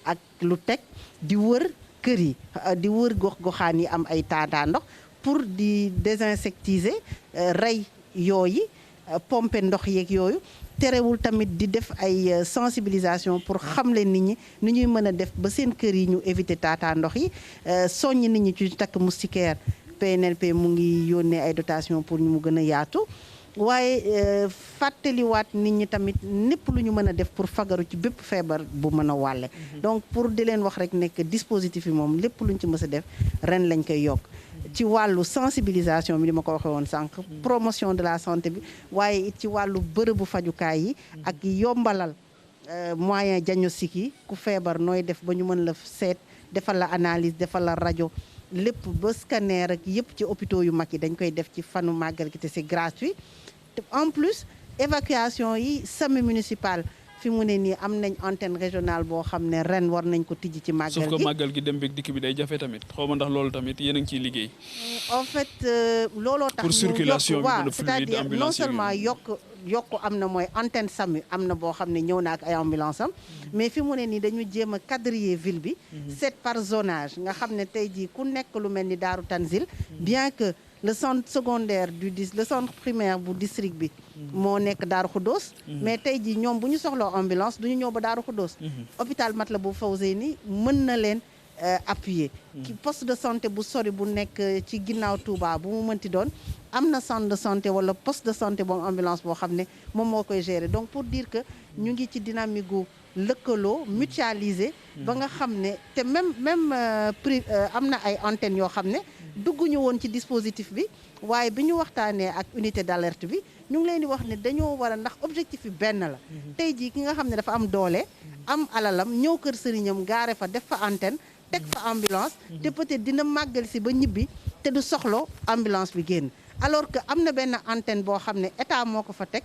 ak lu teg di wër kër yi di wër gox-goxaan yi am ay taataa ndox pour di désinsectiser rey yooyu pomper ndox yeeg yooyu terewul tamit di def ay sensibilisation pour xamle nit ñi ni ñuy mën a def ba seen kër yi ñu éviter taataa ndox yi soññ nit ñi ci takk moustiquaire PNLP mu ngi yónnee ay dotation pour ñu mu gën a yaatu waaye fàttaliwaat nit ñi tamit népp lu ñu mën a def pour fagaru ci bépp feebar bu mën a wàlle donc pour di leen wax rek nekk dispositif yi moom lépp luñ ci mës a def ren lañ koy yokk ci wàllu sensibilisation bi li ma ko waxee woon sànq promotion de la santé bi waaye it ci wàllu bërëbu fajukaay yi ak yombalal moyen diagnostic yi ku feebar nooy def ba ñu mën la seet defal la analyse defal la rajo lépp ba scanner ak yëpp ci hôpitaux yu mag yi dañ koy def ci fanu màggal gi te c'est gratuit en plus évacuation yi SAMU municipal fi mu ne nii am nañ antenne régionale boo xam ne ren war nañ ko tijji ci màggal gi. sauf que màggal gi dem beeg dikk bi day jafe tamit xaw ma ndax loolu tamit yéen a ngi ciy liggéey. en fait looloo tax. pour circulation bi mën a c'est-à-dire non seulement yokk am na mooy antenne SAMU am na boo xam ne ñëw na ak ay ambulance am mais fi mu ne nii dañu jéem a quadriller ville bi. seet par zonage nga xam ne tey jii ku nekk lu mel ni Daaru Tanzil bien que. le centre secondaire le centre primaire bu district bi moo nekk Daaru Khoudoss mais tey jii ñoom bu ñu soxloo ambulance du ñu ñëw ba Daaru Khoudoss hôpital Matlaboul Fawzeyni mën na leen appuyer ki poste de santé bu sori bu nekk ci ginnaaw Touba bu mu mënti doon am na centre de santé wala poste de santé boobu ambulance boo xam ne moom moo koy gérer donc pour dire que ñu ngi ci dynamique gu lëkkaloo mutualiser ba nga xam ne te même am na ay antennes yoo xam ne dugguñu woon ci dispositif bi waaye bi ñu waxtaanee ak unité d'alerte bi ñu ngi leen di wax ne dañoo war a ndax objectif bi benn la tey jii ki nga xam ne dafa am doole am alalam ñëw kër sëriñam gaare fa def fa antenne teg fa ambulance te peut-être dina màggal si ba ñibbi te du soxlo ambulance bi génn alors que am na benn antenne boo xam ne état moo ko fa teg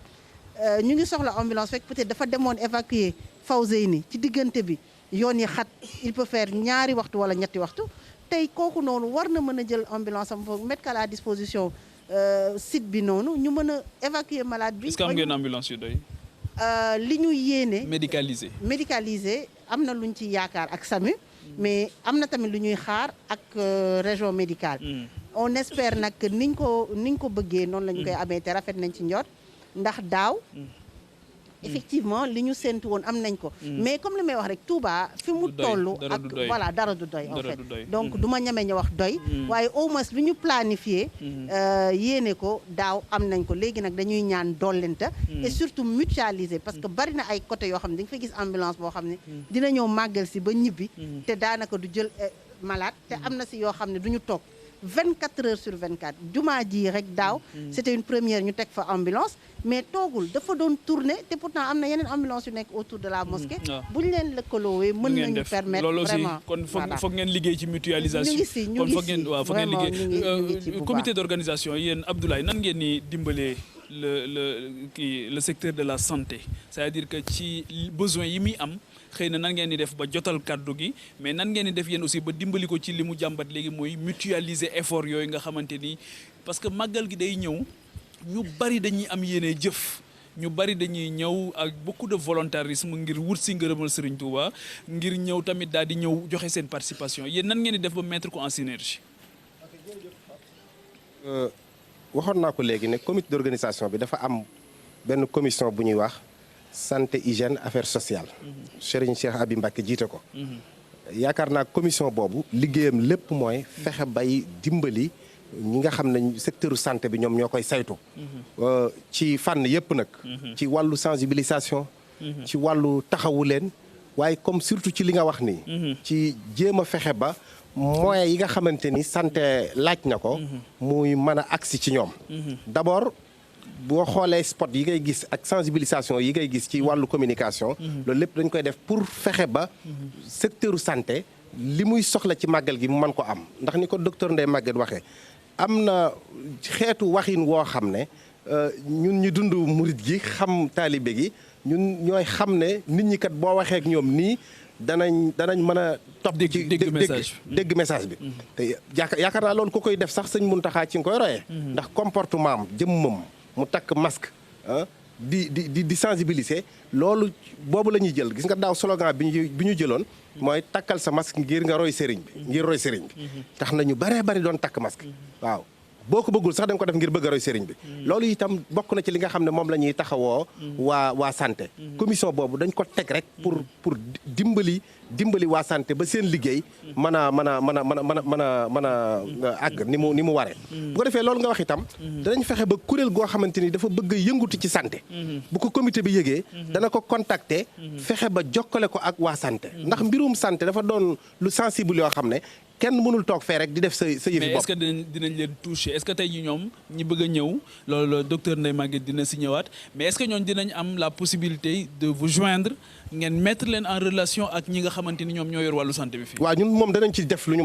ñu ngi soxla ambulance fekk peut-être dafa demoon évacuer Fawzeyni ci diggante bi yoon yi xat il peut faire ñaari waxtu wala ñetti waxtu tey kooku noonu war na mën a jël ambulance am foofu mettre à la disposition site bi noonu ñu mën a évacuer malade bi. est-ce que am ngeen ambulance yu doy. li ñu yéene. médicalisé am na luñ ci yaakaar ak SAMU. mais am na tamit lu ñuy xaar ak région médicale. on espère nag niñ ko bëggee noonu la ñu koy amee te rafet nañ ci njort ndax daaw. effectivement li ñu séntu woon am nañ ko mais comme li may wax rek Touba fi mu toll ak voilà dara du doy en fait donc du ma ñeme ña wax doy waaye au moins lu ñu planifié yéene ko daaw am nañ ko léegi nag dañuy ñaan dollenta et surtout mutualiser parce que bari na ay côté yoo xam ne da nga fay gis ambulance boo xam ne dina ñëw màggal si ba ñibbi te daanaka du jël malade te am na si yoo xam ne du ñu toog 24 heures sur 24 jumaa ji rek daaw c'était une première ñu teg fa ambulance mais toogul dafa doon tourner te pourtant am na yeneen ambulance yu nekk autour de la mosquée bu ñu leen lëkkaloowee mën nañu permettre loolu aussi vraiment kon foog ngeen liggéey ci mutualisation ñu ngi si foog ngeen liggéey comité d'organisation yéen Abdoulaye nan ngeen ni dimbalee le secteur de la santé c'est-à-dire que ci besoin yi muy am xëy na nan ngeen di def ba jotal kàddu gi mais nan ngeen di def yéen aussi ba dimbali ko ci li mu jàmbat léegi mooy mutualiser effort yooyu nga xamante ni parce que màggal gi day ñëw ñu bari dañuy am yéene jëf ñu bari dañuy ñëw ak beaucoup de volontarisme ngir wut si ngërëmal Serigne Touba ngir ñëw tamit daal di ñëw joxe seen participation yéen nan ngeen di def ba mettre ko en synergie. waxoon naa ko léegi ne comité d'organisation bi dafa am benn commission bu ñuy wax santé hygiène affaires sociales. Serigne Cheikh Abi Mbacké jiite ko. yaakaar naa commission boobu liggéeyam lépp mooy fexe bay dimbali ñi nga xam ne secteur santé bi ñoom ñoo koy saytu. ci fànn yépp nag. ci wàllu sensibilisation. ci wàllu taxawu leen waaye comme surtout ci li nga wax nii. ci jéem a fexe ba moyens yi nga xamante ni santé laaj na ko. muy mën a agsi ci ñoom. d'abord boo xoolee spot yi ngay gis ak sensibilisation yi ngay gis ci wàllu communication. loolu lépp dañ koy def pour fexe ba secteur santé li muy soxla ci màggal gi mu mën ko am ndax ni ko docteur Ndeye Maguette waxee am na xeetu waxin woo xam ne ñun ñu dund murit gi xam taalibe gi ñun ñooy xam ne nit ñi kat boo waxee ak ñoom nii danañ mën a topp ci dégg message bi te yaakaar naa loolu ku koy def sax sëñ Muntaxa ci nga koy royee ndax comportement am jëmmam mu takk masque di sensibiliser loolu boobu la ñuy jël gis nga daaw slogan bi ñu jëloon mooy takkal sa masque ngir nga roy sëriñ bi ngir roy sëriñ bi tax na ñu baree bari doon takk masque waaw boo ko bëggul sax da nga ko def ngir bëgg a roy sëriñ bi loolu itam bokk na ci li nga xam ne moom la ñuy taxawoo waa santé commission boobu dañ ko teg rek pour dimbali waa santé ba seen liggéey mën a àgg ni mu waree bu ko defee loolu nga wax itam danañ fexe ba kuréel goo xamante ni dafa bëgg a yëngutu ci santé bu ko comité bi yëgee dana ko contacter fexe ba jokkale ko ak waa santé ndax mbirum santé dafa doon lu sensible yoo xam ne kenn mënul toog fee rek di def sa yëfi bopp. mais est-ce que dinañ leen toucher est-ce que tey jii ñoom ñi bëgg a ñëw loolu docteur Ndeye Maguette dina si ñëwaat mais est-ce que ñoom dinañ am la possibilité de vous joindre ngeen mettre leen en relation ak ñi nga xamante ni ñoom ñoo yor wàllu santé bi fii. waaw ñun moom danañ ci def lu ñu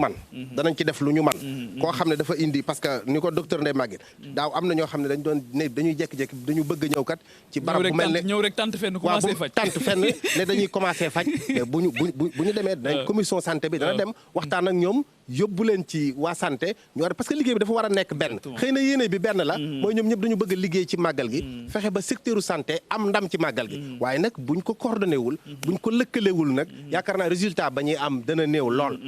man koo xam ne dafa indi parce que ni ko docteur Ndeye Maguette daaw am na ñoo xam ne dañuy jékki-jékki dañu bëgg a ñëw kat ci barab bu mel ne ñëw rek tànt fenn commencé faj tànt fenn ne dañuy commencé faj bu ñu demee dañ commission santé bi dana dem waxtaan ak ñoom yóbbu leen ci waa santé ñu war parce que liggéey bi dafa war a nekk benn xëy na yéene bi benn la mooy ñoom ñëpp dañu bëgg a liggéey ci màggal gi fexe ba secteuru santé am ndam ci màggal gi waaye nag buñ ko coordonné wul buñ ko lëkkalewul nag yaakaar naa résultat ba ñuy am dana néew lool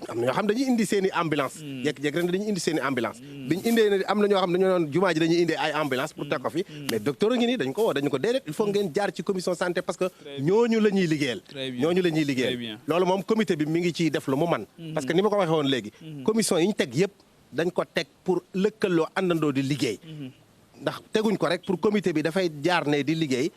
am na ñoo xam dañuy indi seen i ambulance jékki-jékki ren dañuy indi seen i ambulance biñu indee ne am na ñoo xam dañoo doon jumaa ji dañuy indi ay ambulance pour teg ko fi mais docteur a ngi nii dañu ko déedéet il faut ngeen jaar ci commission santé parce que ñooñu la ñuy liggéeyal loolu moom comité bi mi ngi ciy def lu mu man parce que ni ma ko waxee woon léegi commission yi ñu teg yëpp dañ ko teg pour lëkkaloo àndandoo di liggéey ndax teguñ ko rek pour comité bi dafay jaar ne di liggéey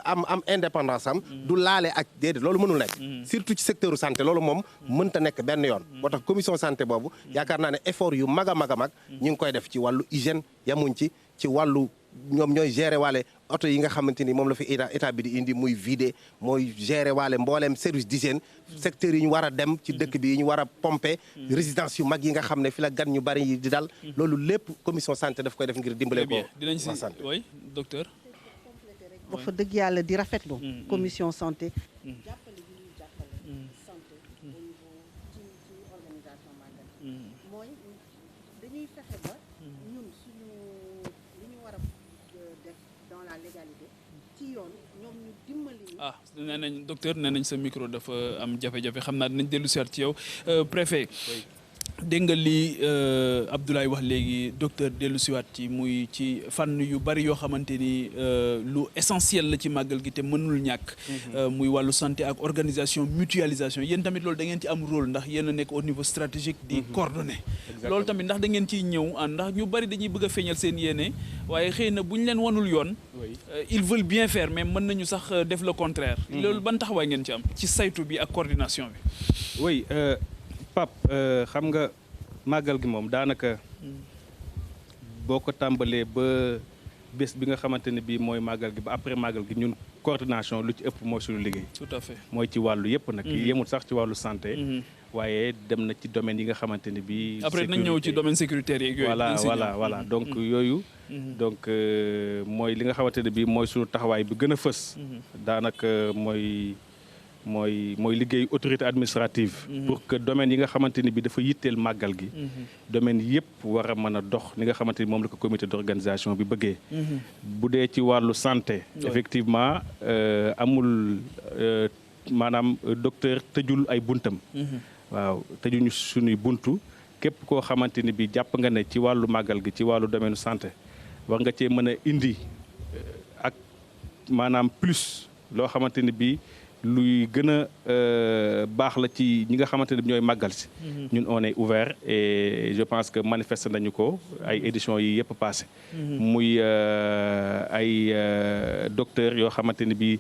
am indépendance am du laale ak déedéet loolu mënul nekk surtout ci secteur santé loolu moom mënta nekk benn yoon moo tax commission santé boobu yaakaar naa ne effort yu mag a mag ñu ngi koy def ci wàllu hygiène yamuñ ci wàllu ñoom ñooy gérer waale oto yi nga xamante ni moom la fi état bi di indi muy vider mooy gérer waale mbooleem service d'hygiène secteur yi ñu war a dem ci dëkk bi yi ñu war a pomper résidence yu mag yi nga xam ne fi la gan ñu bari yi di dal loolu lépp commission santé daf koy def ngir dimbale ko dinañ si oui docteur wax fa dëgg yàlla di rafetlu commission santé jàppale bi ñuy jàppale santé au niveau ci organisation màggal mooy dañuy fexe ba ñun suñu li ñu war a def dans la légalité ci yoon ñoom ñu dimbali nee nañ docteur nee nañ sa micro dafa am jafe-jafe xam naa dinañ dellu si waat ci yow préfet dégg nga li Abdoulaye wax léegi docteur dellu siwaat ci muy ci fànn yu bari yoo xamante ni lu essentiel la ci màggal gi te mënul ñàkk muy wàllu santé ak organisation mutualisation yéen tamit loolu da ngeen ci am rôle ndax yéen a nekk au niveau stratégique di coordonner loolu tamit ndax da ngeen ciy ñëw ndax ñu bari dañuy bëgg a feeñal seen yéene waaye xëy na bu ñu leen wanul yoon ils veulent bien faire mais mën nañu sax def le contraire loolu ban taxawaay ngeen ci am ci saytu bi ak coordination bi oui Pape xam nga màggal gi moom daanaka boo ko tàmbalee ba bés bi nga xamante ne bii mooy màggal gi ba après màggal gi ñun coordination lu ci ëpp mooy suñu liggéey. tout à fait mooy ci wàllu yëpp nag. yemul sax ci wàllu santé. waaye dem na ci domaine yi nga xamante ne bii. après nañ ñëw ci domaine sécuritaire yeeg yooyu. voilà donc yooyu. donc mooy li nga xamante ne bii mooy suñu taxawaay bi gën a fës. daanaka mooy liggéey autorité administrative pour que domaine yi nga xamante ni bi dafa yitteel màggal gi domaine yëpp war a mën a dox li nga xamante ni moom la ko comité d'organisation bi bëggee bu dee ci wàllu santé effectivement amul maanaam docteur tëjul ay buntam waaw tëjuñu suñuy buntu képp koo xamante ni bi jàpp nga ne ci wàllu màggal gi ci wàllu domaine santé war nga cee mën a indi ak maanaam plus loo xamante ni bi luy gën a baax la ci ñi nga xamante ne ñooy màggal si ñun on est ouvert et je pense que manifesté nañu ko ay éditions yi yëpp passé muy ay docteurs yoo xamante ni bi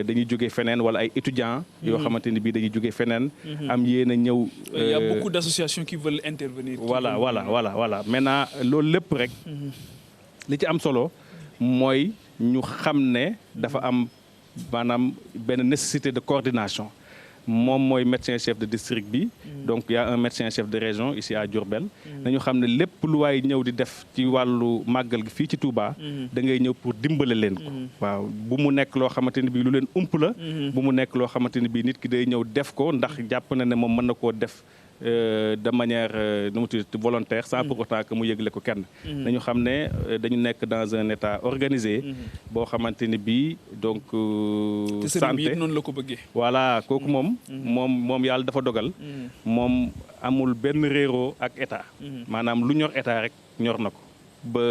dañuy jógee feneen wala ay étudiants yoo xamante ni bi dañuy jógee feneen am yéen a ñëw il y a beaucoup d'associations qui veulent intervenir voilà maintenant loolu lépp rek li ci am solo mooy ñu xam ne dafa am maanaam benn nécessité de coordination moom mooy médecin chef de district bi. donc il y a un médecin chef de région ici à Diourbel. nañu xam ne lépp lu waay ñëw di def ci wàllu màggal gi fii ci Touba. da ngay ñëw pour dimbale leen ko. waaw bu mu nekk loo xamante ni bii lu leen ump la. bu mu nekk loo xamante ni bii nit ki day ñëw def ko ndax jàpp na ne moom mën na koo def. De manière nu mu tudd volontaire sans pour autant que mu yëgle ko kenn. nañu xam ne dañu nekk dans un état organisé. boo xamante ni bii donc. santé noonu la ko bëggee. voilà kooku moom yàlla dafa dogal. moom amul benn réeroo ak état. maanaam lu ñor état rek ñor na ko ba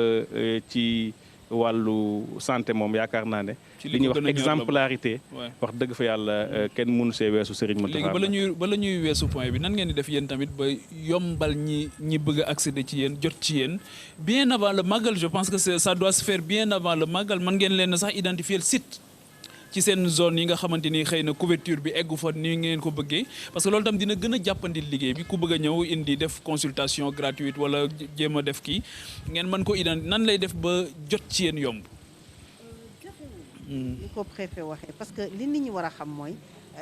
ci wàllu santé moom yaakaar naa ne. li ñuy wax exemplarité. wax dëgg fa yàlla kenn mënu see weesu Serigne Mountakha. léegi bala ñuy weesu point bi nan ngeen di def yéen tamit ba yombal ñi bëgg a accéder ci yéen jot ci yéen bien avant le magal je pense que ça doit se faire bien avant le magal man ngeen leen sax identifier site ci seen zone yi nga xamante ni xëy na couverture bi eggu fa ni ngeen ko bëggee parce que loolu tam dina gën a jàppandi liggéey bi ku bëgg a ñëw indi def consultation gratuite wala jéem a def kii ngeen mën ko identifier nan lay def ba jot ci yéen yomb. li ko préfet waxee parce que li nit ñi war a xam mooy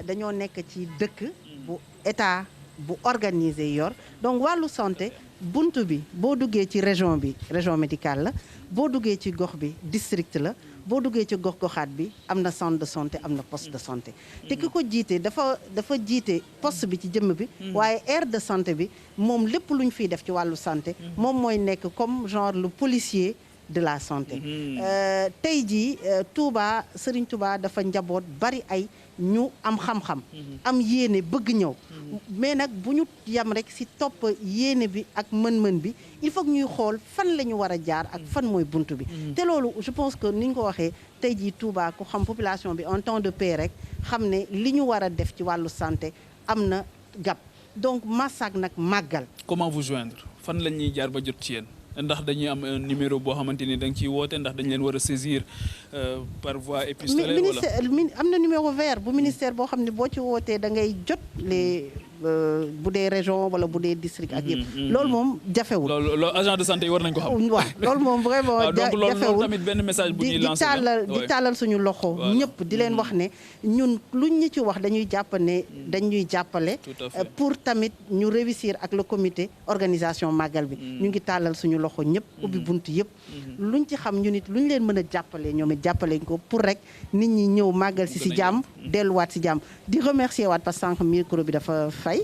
dañoo nekk ci dëkk bu état bu organisé yor donc wàllu santé bunt bi boo duggee ci région bi région médicale la boo duggee ci gox bi district la boo duggee ci gox-goxaat bi am na centre de santé am na poste de santé te ki ko jiite dafa jiite poste bi ci jëmm bi waaye aire de santé bi moom lépp lu ñu fiy def ci wàllu santé moom mooy nekk comme genre le policier de la santé tey jii Touba Serigne Touba dafa njaboot bari ay ñu am xam-xam am yéene bëgg ñëw mais nag bu ñu yam rek ci topp yéene bi ak mën-mën bi il faut que ñuy xool fan la ñu war a jaar ak fan mooy buntu bi te loolu je pense que ni ñu ko waxee tey jii Touba ku xam population bi en temps de paix rek xam ne li ñu war a def ci wàllu santé am na gap donc massaak nag màggal. Comment vous joindre fan la ñuy jaar ba jot ci yéen ndax dañuy am un numéro boo xamante ni da nga ciy woote ndax dañ leen war a saisir par voie épistolaire wala am na numéro vert bu ministère boo xam ne boo ci wootee da ngay jot les bu dee région wala bu dee district ak yëpp loolu moom jafewul. loolu agent de santé yi war nañ ko xam. waaw loolu moom vraiment jafewul donc loolu tamit benn message bu ñuy lancer di tàllal suñu loxo ñëpp di leen wax ne ñun luñ ñu ci wax dañuy jàpp ne dañuy jàppale pour tamit ñu réussir ak le comité organisation màggal bi ñu ngi tàllal suñu loxo ñëpp ubbi bunt yëpp luñ ci xam ñu nit luñ leen mën a jàppale ñoom it jàppale ko pour rek nit ñi ñëw màggal si jàmm delluwaat si jàmm di remercier waat parce que sànq micro bi dafa fay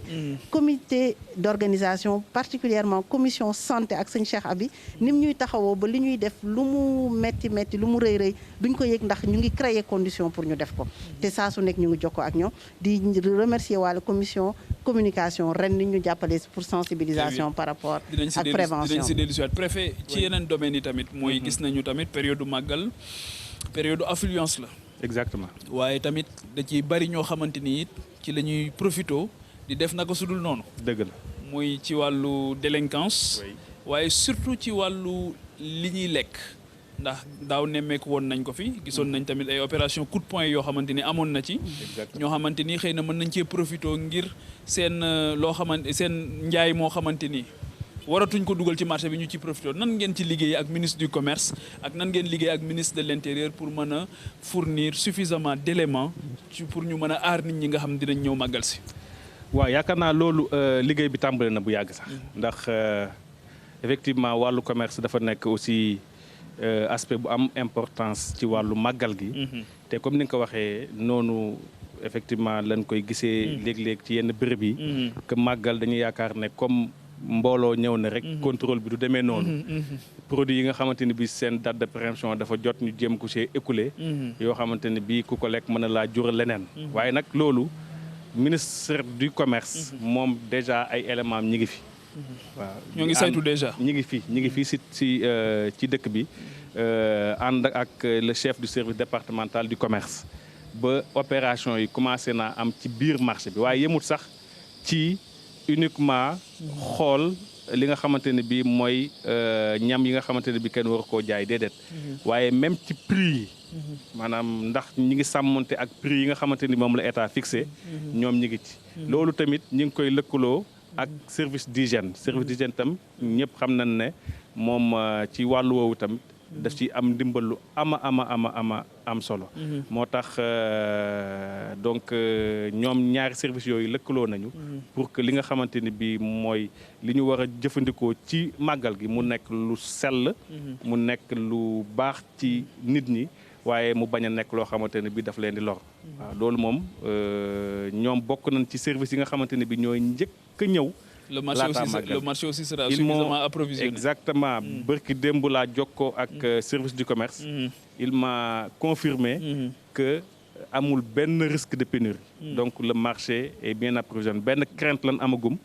comité d'organisation particulièrement commission santé ak sëñ Cheikh Abi nim ñuy taxawoo ba li ñuy def lu mu metti lu mu rëy rëy duñ ko yëg ndax ñu ngi créer condition pour ñu def ko te saa su nekk ñu ngi jokkoo ak ñoom di remercier waale commission communication ren ni ñu jàppale pour sensibilisation par rapport ak prévention dinañ si dellu si waat préfet ci yeneen domaines yi tamit mooy gis nañu tamit période màggal période affluence la exactement waaye tamit da ciy bari ñoo xamante ni it ci la ñuy profito di def naka su dul noonu dëgg la muy ci wàllu délinquance waaye surtout ci wàllu li ñuy lekk ndax daaw nemmeeku woon nañ ko fi gisoon nañ tamit ay opération coup de poing yoo xamante ni amoon na ci ñoo xamante ni xëy na mën nañ cee profito ngir seen loo xamante seen njaay moo xamante ni waratuñ ko dugal ci marché bi ñu ci profité nan ngeen ci liggéey ak ministre du commerce ak nan ngeen liggéey ak ministre de l'intérieur pour mën a fournir suffisamment d'éléments ci pour ñu mën a aar nit ñi nga xam dinañ ñëw màggal si. waaw yaakaar naa loolu liggéey bi tàmbale na bu yàgg sax ndax effectivement wàllu commerce dafa nekk aussi aspect bu am importance ci wàllu màggal gi. te comme ni nga ko waxee noonu effectivement lañ koy gisee léeg-léeg ci yenn béréb yi. que màggal dañuy yaakaar ne comme. mbooloo ñëw na rek contrôle bi du demee noonu produit yi nga xamante ni bi seen date de péremption dafa jot ñu jéem ko see écoulé yoo xamante ni bi ku ko lekk mën na laa jural leneen waaye nag loolu ministre du commerce moom déjà ay éléments ñi ngi fi waaw ñoo ngi saytu déjà ñi ngi fi ci dëkk bi ànd ak le chef du service départemental du commerce ba opération yi commencé naa am ci biir marché bi waaye yemut sax ci uniquement xool li nga xamante ne bii mooy ñam yi nga xamante ne bii kenn war koo jaay déedéet waaye même ci prix yi maanaam ndax ñi ngi sàmmonte ak prix yi nga xamante ni moom la état fixé ñoom ñi ngi ci loolu tamit ñi ngi koy lëkkaloo ak service d'hygiène tam ñëpp xam nañ ne moom ci wàllu woowu tamit daf ci am ndimbal lu am solo. moo tax donc ñoom ñaari services yooyu lëkkaloo nañu. pour que li nga xamante ni bii mooy li ñu war a jëfandikoo ci màggal gi mu nekk lu sell. mu nekk lu baax ci nit ñi. waaye mu bañ a nekk loo xamante ne bi daf leen di lor. waaw loolu moom ñoom bokk nañ ci service yi nga xamante ne bi ñooy njëkk a ñëw. le marché aussi sera suffisamment approvisionné. Exactement. bërki démb laa jokkoo ak service du commerce. il m'a confirmé que amul benn risque de pénurie. donc le marché est bien approvisionné benn crainte lan amagum.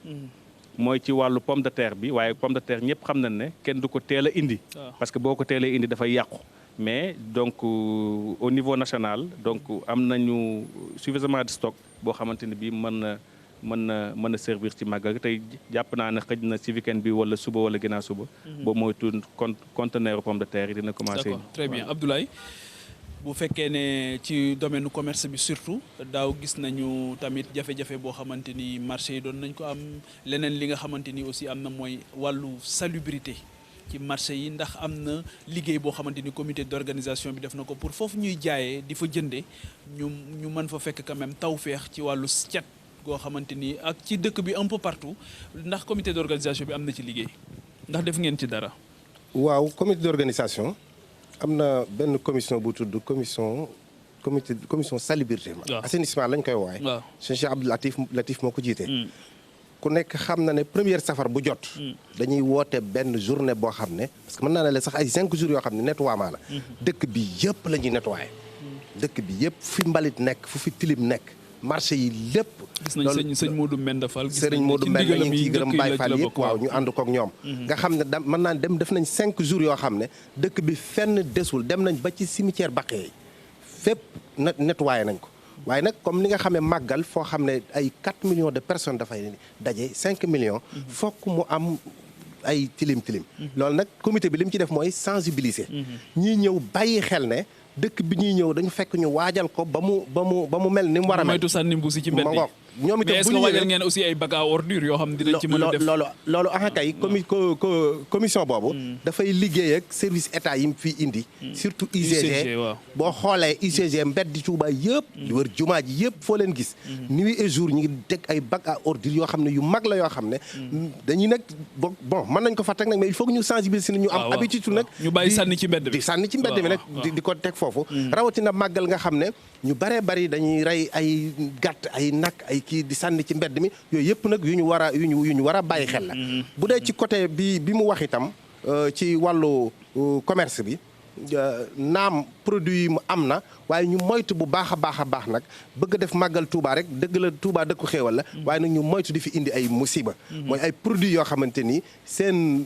mooy ci wàllu pomme de terre bi waaye pomme de terre ñëpp xam nañ ne kenn du ko teel a indi. parce que boo ko teelee indi dafay yàqu. mais donc au niveau national donc am nañu suffisamment de stock boo xamante ne bii mën na servir ci màggal tey jàpp naa ne xëj na ci weekend bi wala suba wala ginnaaw suba. boobu mooy tuuti conteneur pomme de terre yi dina commencé. d'accord très bien Abdoulaye bu fekkee ne ci domaine commerce bi surtout daaw gis nañu tamit jafe-jafe boo xamante ni marché yi doon nañ ko am leneen li nga xamante ni aussi am na mooy wàllu salubrité. ci marché yi ndax am na liggéey boo xamante ni comité d'organisation bi def na ko pour foofu ñuy jaayee di fa jënde ñu mën fa fekk quand même tawfeex ci wàllu cet goo xamante ni ak ci dëkk bi un peu partout ndax comité d'organisation bi am na ci liggéey ndax def ngeen ci dara. waaw comité d'organisation am na benn commission bu tudd commission salubrité. assainissement lañ koy wooye. waaw Cheikh Abdou Latif moo ko jiite. ku nekk xam na ne première safar bu jot. dañuy woote benn journée boo xam ne parce que mën naa ne la sax ay 5 jours yoo xam ne nettoiement la. dëkk bi yëpp la ñuy nettoyer. dëkk bi yëpp fi mbalit nekk fu fi tilim nekk marché yi lépp. gis nañ sëñ Modou Mbenda Fall. sëriñ Modou Mbenda ñu ngi ciy gërëm Baye Fall yëpp waaw ñu ànd kook ñoom. nga xam ne mën naa dem def nañ 5 jours yoo xam ne dëkk bi fenn desul dem nañ ba ci cimetière Bakhye yi fépp nettoyer nañ ko. waaye nag comme ni nga xamee màggal foo xam ne ay 4 millions de personnes dafay daje 5 millions. fokk mu am ay tilim. loolu nag comité bi li mu ci def mooy sensibiliser. ñii ñëw bàyyi xel ne dëkk bi ñuy ñëw dañu fekk ñu waajal ko ba mu mel ni mu war a mel. moytu sànni mbuusi ci mbedd yi ñoom itam mais est-ce que waajal ngeen aussi ay bac à ordures yoo xam ne dinañ ci mën a def loolu kay commission boobu dafay liggéey ak service état yi mu fi indi surtout UCG boo xoolee UCG mbedd Touba yëpp di wër jumaa ji yëpp foo leen gis nuit et jour ñu ngi teg ay bac à ordures yoo xam ne yu mag la yoo xam ne dañuy nag bon mën nañ ko fa teg nag mais il faut que ñu sensibiliser ñu am habitude nag ñu bàyyi sànni ci mbedd bi di sànni ci mbedd bi nag di ko teg foofu rawatina màggal nga xam ne ñu baree bari dañuy rey ay gàtt ay nag ay kii di sànni ci mbedd mi yooyu yëpp nag yu ñu war a bàyyi xel la bu dee ci côté bi mu wax itam ci wàllu commerce bi naam produit yi mu am na waaye ñu moytu bu baax a baax nag bëgg def màggal Touba rek dëgg la Touba dëkku xéewal la waaye nag ñu moytu di fi indi ay musiba mooy ay produits yoo xamante ni seen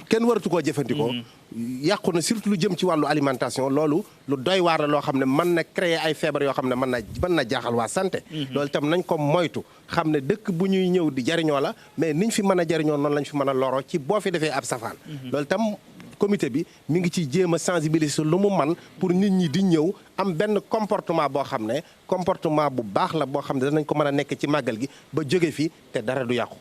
kenn waratu koo jëfandikoo yàqu na surtout lu jëm ci wàllu alimentation loolu lu doy waar la loo xam ne mën na créer ay feebar yoo xam ne mën na jaaxal waa santé loolu itam nañ ko moytu xam ne dëkk bu ñuy ñëw di jariñoo la mais niñ fi mën a jariñoo noonu lañ fi mën a loro ci boo fi defee ab safaan loolu itam comité bi mi ngi ci jéem a sensibiliser lu mu man pour nit ñi di ñëw am benn comportement boo xam ne comportement bu baax la boo xam ne danañ ko mën a nekk ci màggal gi ba jóge fi te dara du yàqu.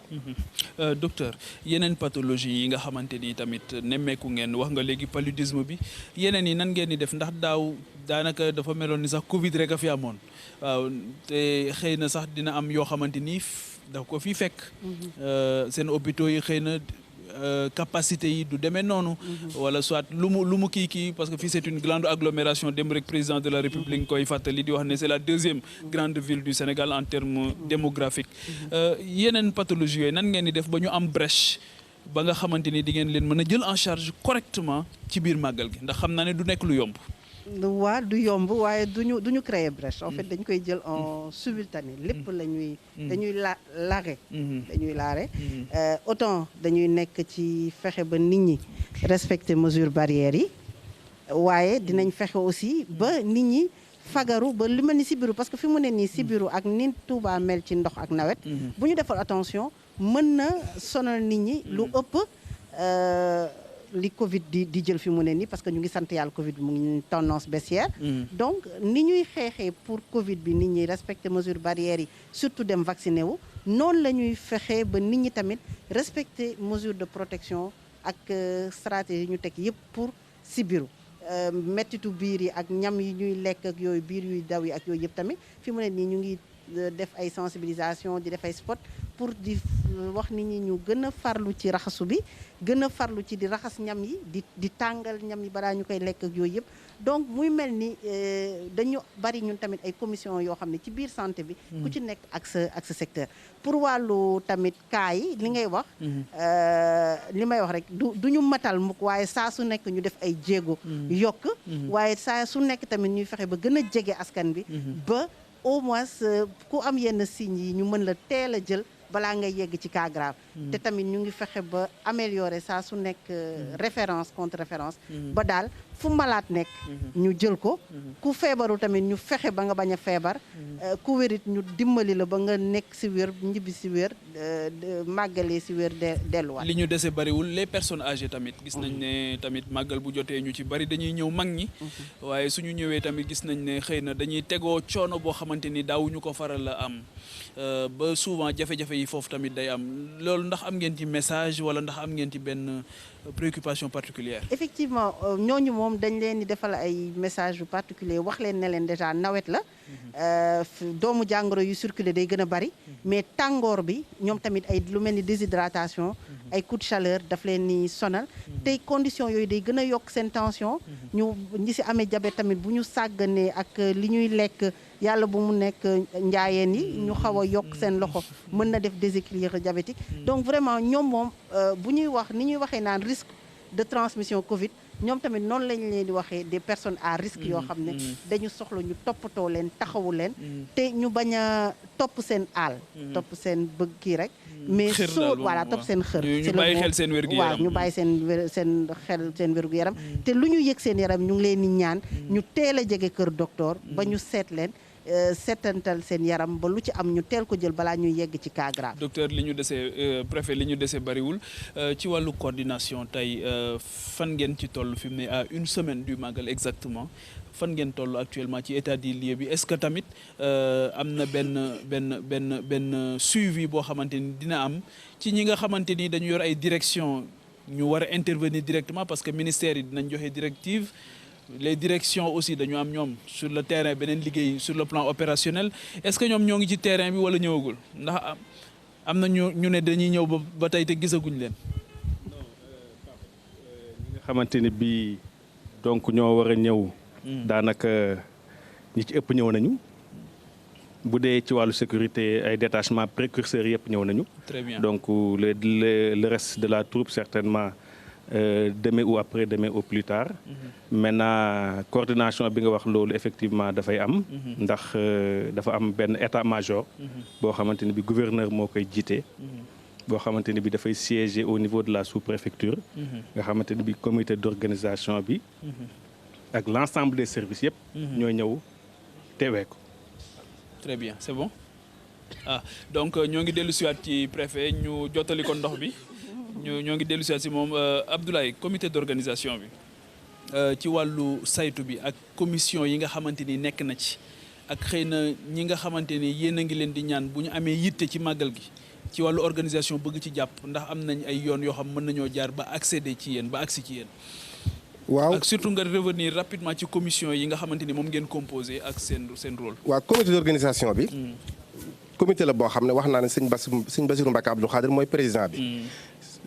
docteur yeneen pathologie yi nga xamante ni tamit nemmeeku ngeen wax nga léegi paludisme bi yeneen yi nan ngeen di def ndax daaw daanaka dafa meloon ni sax Covid rek a fi amoon waaw te xëy na sax dina am yoo xamante ni daf ko fi fekk. seen hôpitaux yi xëy na. Capacité yi du demee noonu wala soit lu mu kii parce que fii c'est une grande agglomération démb rek président de la République koy fàttali di wax ne c'est la 2e grande ville du Sénégal en termes démographiques yeneen pathologie yooyu nan ngeen di def ba ñu am brèche ba nga xamante ni di ngeen leen mën a jël en charge correctement ci biir màggal gi ndax xam naa ne du nekk lu yomb. waa du yomb waaye duñu créer brèche en fait dañ koy jël en simultané lépp dañuy laare autant dañuy nekk ci fexe ba nit ñi respecter mesures barrières yi waaye dinañ fexe aussi ba nit ñi fagaru ba li mel ni sibiru parce que fi mu ne nii sibiru ak ni Touba mel ci ndox ak nawet bu ñu defal attention mën na sonal nit ñi lu ëpp li Covid di jël fi mu ne nii parce que ñu ngi sant yàlla Covid bi mu ngi tendance baissière donc ni ñuy xeexee pour Covid bi nit ñi respecter mesures barrières yi surtout dem vacciner wu noonu la ñuy fexee ba nit ñi tamit respecter mesures de protection ak stratégie ñu teg yëpp pour sibiru mettitu biir yi ak ñam yi ñuy lekk ak yooyu biir yuy daw yi ak yooyu yëpp tamit fi mu ne nii ñu ngi def ay sensibilisation di def ay spot pour di wax nit ñi ñu gën a farlu ci raxasu bi gën a farlu ci di raxas ñam yi di tàngal ñam yi balaa ñu koy lekk ak yooyu yëpp donc muy mel ni dañu bari ñun tamit ay commission yoo xam ne ci biir santé bi ku ci nekk ak sa secteur pour wàllu tamit cas yi li ngay wax li may wax rek du ñu matal mukk waaye saa su nekk ñu def ay jéego yokk waaye saa su nekk tamit ñuy fexe ba gën a jege askan bi ba au moins ku am yenn signes yi ñu mën la teel a jël balaa ngay yegg ci cas grave te tamit ñu ngi fexe ba améliorer saa su nekk référence contre référence ba daal fu malade nekk ñu jël ko ku feebaru tamit ñu fexe ba nga bañ a feebar ku wérit ñu dimbali la ba nga nekk si wér ñibbi si wér màggalee si wér delluwaat. li ñu dese bariwul les personnes âgées tamit gis nañ ne tamit màggal bu jotee ñu ci bari dañuy ñëw mag ñi waaye suñu ñëwee tamit gis nañ ne xëy na dañuy tegoo coono boo xamante ni daawuñu ko faral a am ba souvent jafe-jafe yi foofu tamit day am loolu ndax am ngeen ci message wala ndax am ngeen ci benn préoccupation particulière. effectivement ñooñu moom dañ leen di defal ay message yu particulier wax leen ne leen déjà nawet la doomu jàngoro yu circulé day gën a bari mais tàngoor bi ñoom tamit ay lu mel ni déshydratation ay coup de chaleur daf leen ni sonal tey conditions yooyu day gën a yokk seen tension ñu ñi si amee diabète tamit bu ñu sàgganee ak li ñuy lekk yàlla bu mu nekk njaayeen yi ñu xaw a yokk seen loxo mën na def déséquilibre diabétique donc vraiment ñoom moom bu ñuy wax ni ñuy waxee naan risque de transmission Covid ñoom tamit noonu lañ leen di waxee des personnes à risque yoo xam ne dañu soxla ñu toppatoo leen taxawu leen te ñu bañ a topp seen aal topp seen bëgg kii rek mais soo voilà topp seen xër ñu bàyyi xel seen wér-gu-yaram waaw ñu bàyyi seen xel seen wér-gu-yaram te lu ñu yëg seen yaram ñu ngi leen di ñaan ñu teel a jege kër docteur ba ñu seet leen seetantal seen yaram ba lu ci am ñu teel ko jël balaa ñuy yegg ci cas grave. docteur li ñu dese préfet li ñu dese bariwul ci wàllu coordination tey fan ngeen ci toll fi mu ne à une semaine du Magal exactement fan ngeen toll actuellement ci état des lieux bi est-ce que tamit am na benn suivi boo xamante ni dina am ci ñi nga xamante ni dañu yor ay direction ñu war a intervenir directement parce que ministère yi dinañ joxe directive les directions aussi dañu am ñoom sur le terrain beneen liggéey sur le plan opérationnel est-ce que ñoom ñoo ngi ci terrain bi wala ñëwagul ndax am na ñu ne dañuy ñëw ba tey te gisaguñ leen. ñi nga xamante ni bii donc ñoo war a ñëw. daanaka ñi ci ëpp ñëw nañu. bu dee ci wàllu sécurité ay détachement précurseurs yëpp ñëw nañu. très bien donc le reste de la troupe certainement. Demain ou après-demain au plus tard. Maintenant coordination bi nga wax loolu effectivement dafay am. ndax dafa am benn état-major. boo xamante ni bi gouverneur moo koy jiite. boo xamante ni bi dafay siéger au niveau de la sous-préfecture. nga xamante ni bi comité d'organisation bi. ak l'ensemble des services yëpp. ñoo ñëw teewee ko. très bien c'est bon donc ñoo ngi dellu siwaat ci préfet ñu jottali ko ndox bi. ñoo ngi dellu si moom Abdoulaye comité d'organisation bi ci wàllu saytu bi ak commission yi nga xamante ni nekk na ci ak xëy na ñi nga xamante ni yéen a ngi leen di ñaan bu ñu amee yitte ci màggal gi ci wàllu organisation bëgg ci jàpp ndax am nañ ay yoon yoo xam mën nañoo jaar ba accéder ci yéen ba agsi ci yéen. waaw ak surtout nga revenir rapidement ci commission yi nga xamante ni moom ngeen composé ak seen rôle. waaw comité d'organisation bi. comité la boo xam ne wax naa ne sëñ Bassirou Mbacké Abdou Khadir mooy président bi.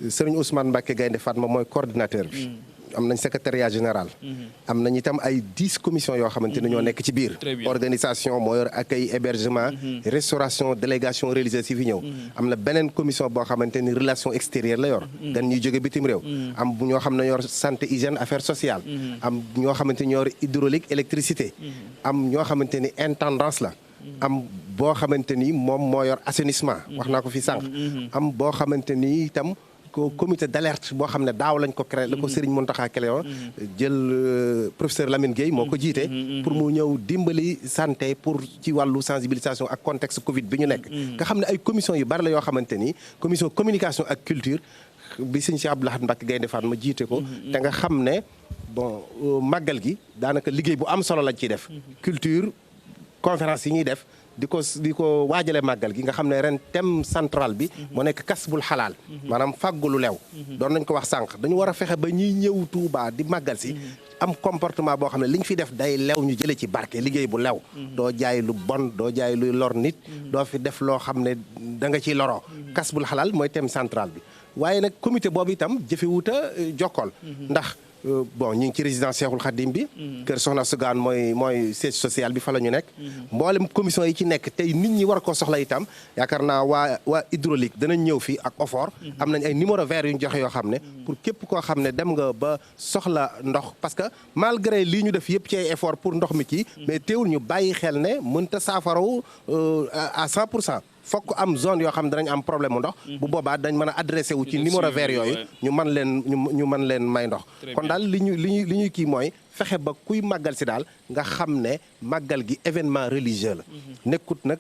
Sëriñ Ousmane Mbacké Gaynde Fatma mooy coordinateur bi. am nañ secrétariat général. am nañ itam ay 10 commissions yoo xamante ne ñoo nekk ci biir. organisation moo yor accueil hébergement. restauration délégation religieuse yi fi ñëw. am na beneen commission boo xamante ni relation extérieure la yor. gan ñuy jóge bitim réew. am ñoo xam ne yor santé hygiène affaires sociales. am ñoo xamante ni yor hydraulique électricité. am ñoo xamante ni intendance la. am boo xamante ni moom moo yor assainissement. wax naa ko fi sànq. am boo xamante ni itam. comité d'alerte boo xam ne daaw lañ ko créé la ko Serigne Mountakha créé jël professeur Lamine Gueye moo ko jiite pour mu ñëw dimbali santé pour ci wàllu sensibilisation ak contexte Covid bi ñu nekk nga xam ne ay commission yu bari la yoo xamante ni commission communication ak culture bi Serigne Cheikh Abdou Lahad Mbacké Gaynde Fatma jiite ko te nga xam ne bon màggal gi daanaka liggéey bu am solo lañ ciy def culture conférence yi ñuy def di ko waajale màggal gi nga xam ne ren thème central bi moo nekk kasbul xalaal maanaam fàggu lu lew doon nañ ko wax sànq dañu war a fexe ba ñiy ñëw Touba di màggal si am comportement boo xam ne li ñu fi def day lew ñu jële ci barke liggéey bu lew doo jaay lu bon doo jaay luy lor nit doo fi def loo xam ne da nga ciy loroo kasbul xalaal mooy thème central bi waaye nag comité boobu itam jëfewuta jokkool ndax bon ñu ngi ci résidence Cheikhoul Khadim bi kër Soxna Sugaan mooy siège social bi fa la ñu nekk mboolem commission yi ci nekk tey nit ñi war ko soxla itam yaakaar naa waa hydraulique danañ ñëw fii ak OFOR am nañ ay numéro vert yu ñu joxe yoo xam ne pour képp koo xam ne dem nga ba soxla ndox parce que malgré lii ñu def yëpp ci ay effort pour ndox mi kii mais teewul ñu bàyyi xel ne mënta saafarawu à 100%. fokk am zone yoo xam ne danañ am problème mu ndox bu boobaa dañ mën a adressé wu ci numéro vert yooyu ñu mën leen may ndox kon daal li ñuy kii mooy fexe ba kuy màggal si daal nga xam ne màggal gi événement religieux la nekkut nag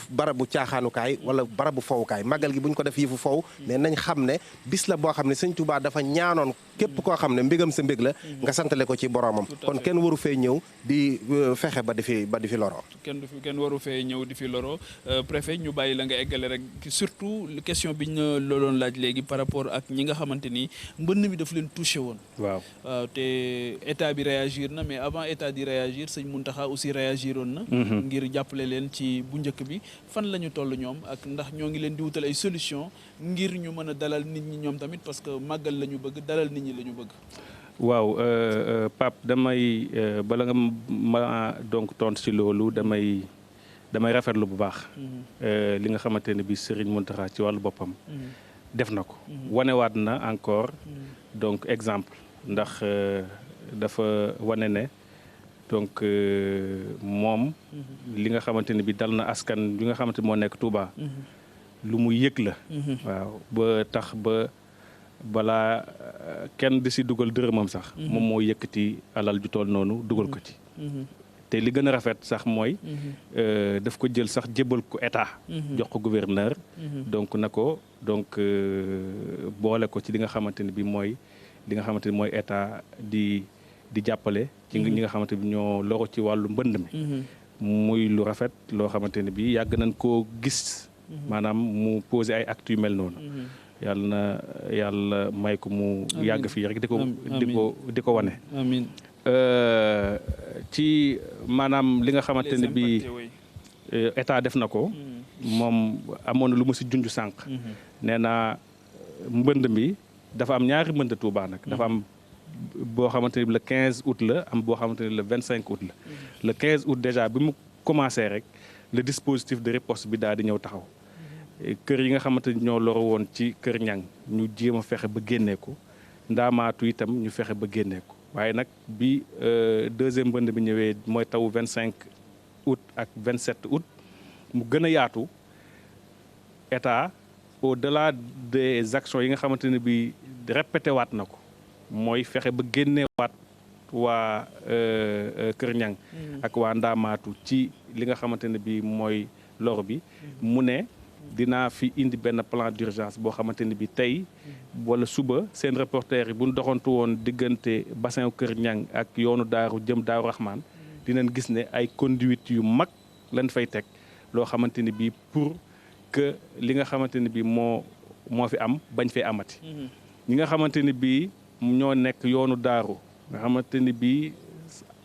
barabu caaxaanukaay wala barabu fowukaay màggal gi bu ñu ko def yëfu fow mais nañ xam ne bis la boo xam ne sëñ Touba dafa ñaanoon képp koo xam ne mbégam sa mbég la nga santale ko ci boromam kon kenn waru fee ñëw di fexe ba di fi loro kenn waru fee ñëw di fi loro préfet ñu bàyyi la nga eggale rek surtout question bi ñu la doon laaj léegi par rapport ak ñi nga xamante ni mbënn mi daf leen touché woon waaw te état bi réagir na mais avant état di réagir sëñ Mountakha aussi réagiroon na ngir jàppale leen ci bu njëkk bi fan la ñu toll ñoom ak ndax ñoo ngi leen di wutal ay solution ngir ñu mën a dalal nit ñi ñoom tamit parce que màggal la ñu bëgg dalal nit ñi la ñu bëgg. waaw Pape damay bala nga ma donc tontu ci loolu damay rafetlu bu baax. li nga xamante ne bi Serigne Mountakha ci wàllu boppam. def na ko. wanewaat na encore donc exemple ndax dafa wane ne. donc moom li nga xamante ne bi dal na askan li nga xamante moo nekk Touba lu mu yëg la waaw ba tax ba balaa kenn di si dugal dërëmam sax moom moo yëkkati alal ju toll noonu dugal ko ci te li gën a rafet sax mooy daf ko jël sax jébbal ko état jox ko gouverneur donc na ko donc boole ko ci li nga xamante ne bi mooy li nga xamante ne mooy état di jàppale ci ñi nga xamante bi ñoo loro ci wàllu mbënd mi muy lu rafet loo xamante ne bi yàgg nañ koo gis maanaam mu posé ay actes yu mel noonu yàlla may ko mu yàgg fii rek di ko wane amiin ci maanaam li nga xamante ne bi état def na ko moom amoon na lu ma si junj sànq nee naa mbënd mi dafa am ñaari mbënd Touba nag dafa am boo xamante ni le 15 août la am boo xamante ni le 25 août la le 15 août déjà bi mu commencé rek le dispositif de riposte bi daal di ñëw taxaw kër yi nga xamante ni ñoo loro woon ci kër ñang ñu jéem a fexe ba génnee ko ndaamaatu itam ñu fexe ba génnee ko waaye nag bi deuxième mbënd bi ñëwee mooy taw 25 août ak 27 août mu gën a yaatu état au-delà des actions yi nga xamante ne bi répété waat na ko mooy fexe ba génneewaat waa Kër Ñang ak waa Ndaamaatu ci li nga xamante ne bi mooy lor bi mu ne dinaa fi indi benn plan d'urgence boo xamante ne bi tey wala suba seen reporter yi bu ñu doxantu woon diggante bassin Kër Ñang ak yoonu daaru jëm Daaru Rahman dinañ gis ne ay conduite yu mag lañ fay teg loo xamante ne bi pour que li nga xamante ne bi moo fi am bañ fee amati ñi nga xamante ne bi ñoo nekk yoonu daaru nga xamante ni bii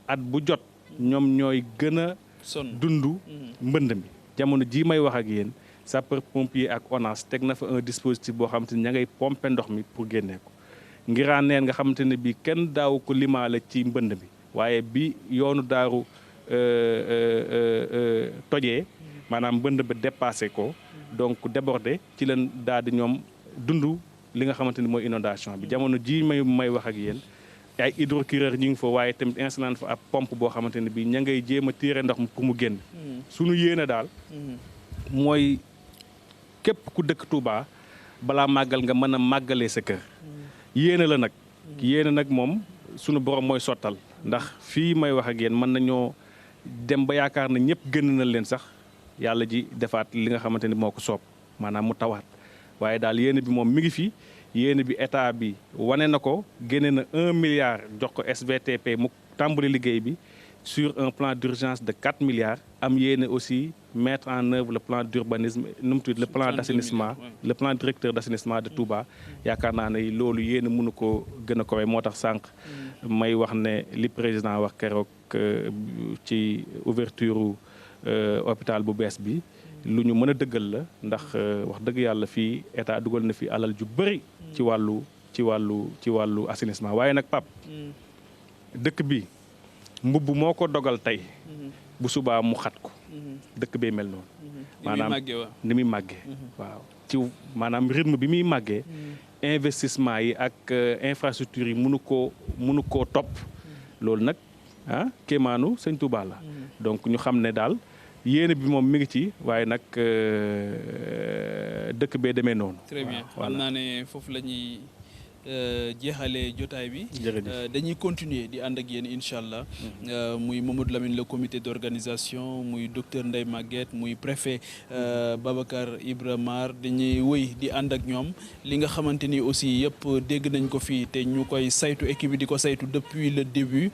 at bu jot ñoom ñooy gën a dund mbënd mi jamono jii may wax ak yéen sapeur pompier ak ONAS teg na fa un dispositif boo xamante ni ña ngay pomper ndox mi pour génnee ko ngiraan neen nga xamante ne bii kenn daaw ko limaale ci mbënd mi waaye bi yoonu daaru tojee maanaam mbënd ba dépassé ko donc débordé ci leen daal di ñoom dund li nga xamante ni mooy inondation bi jamono ji may wax ak yéen ay hydrocureur ñu ngi fa waaye tamit installé fa ab pompe boo xamante ne bii ña ngay jéem a tirer ndox pour mu génn suñu yéene daal mooy képp ku dëkk Touba balaa màggal nga mën a màggalee sa kër yéene la nag yéene nag moom sunu borom mooy sottal ndax fii may wax ak yéen mën nañoo dem ba yaakaar na ñëpp gën na leen sax yàlla ji defaat li nga xamante ni moo ko soob maanaam mu tawaat waaye daal yéene bi moom mi ngi fi yéene bi état bi wane na ko génne na 1 milliard jox ko SVTP mu tàmbali liggéey bi sur un plan d'urgence de 4 milliards am yéene aussi mettre en œuvre le plan d'urbanisme nu mu tudd le plan d'assainissement le plan directeur d'assainissement de Touba yaakaar naa ne loolu yéen a mënu ko gën a kowe moo tax sànq may wax ne li président wax keroog ci ouverture hôpital bu bees bi lu ñu mën a dëggal la ndax wax dëgg yàlla fii état dugal na fi alal ju bëri ci wàllu assainissement waaye nag Pape dëkk bi mbubb moo ko dogal tey bu subaa mu xat ko dëkk bee mel noonu maanaam ni muy màggee waaw ci maanaam rythme bi muy màggee investissement yi ak infrastructure yi mënu koo topp loolu nag kéemaanu Sëñ Touba la donc ñu xam ne daal yéene bi moom mi ngi ci waaye nag dëkk bee demee noonu. très bien xam naa ne foofu la ñuy jeexalee jotaay bi. dañuy continuer di ànd ak yéen incha allah. muy Mamadou Lamine le comité d'organisation muy docteur Ndeye Maguette muy préfet Babacar Ibra Mar dañuy wëy di ànd ak ñoom li nga xamante ni aussi yëpp dégg nañ ko fii te ñu koy saytu équipe bi di ko saytu depuis le début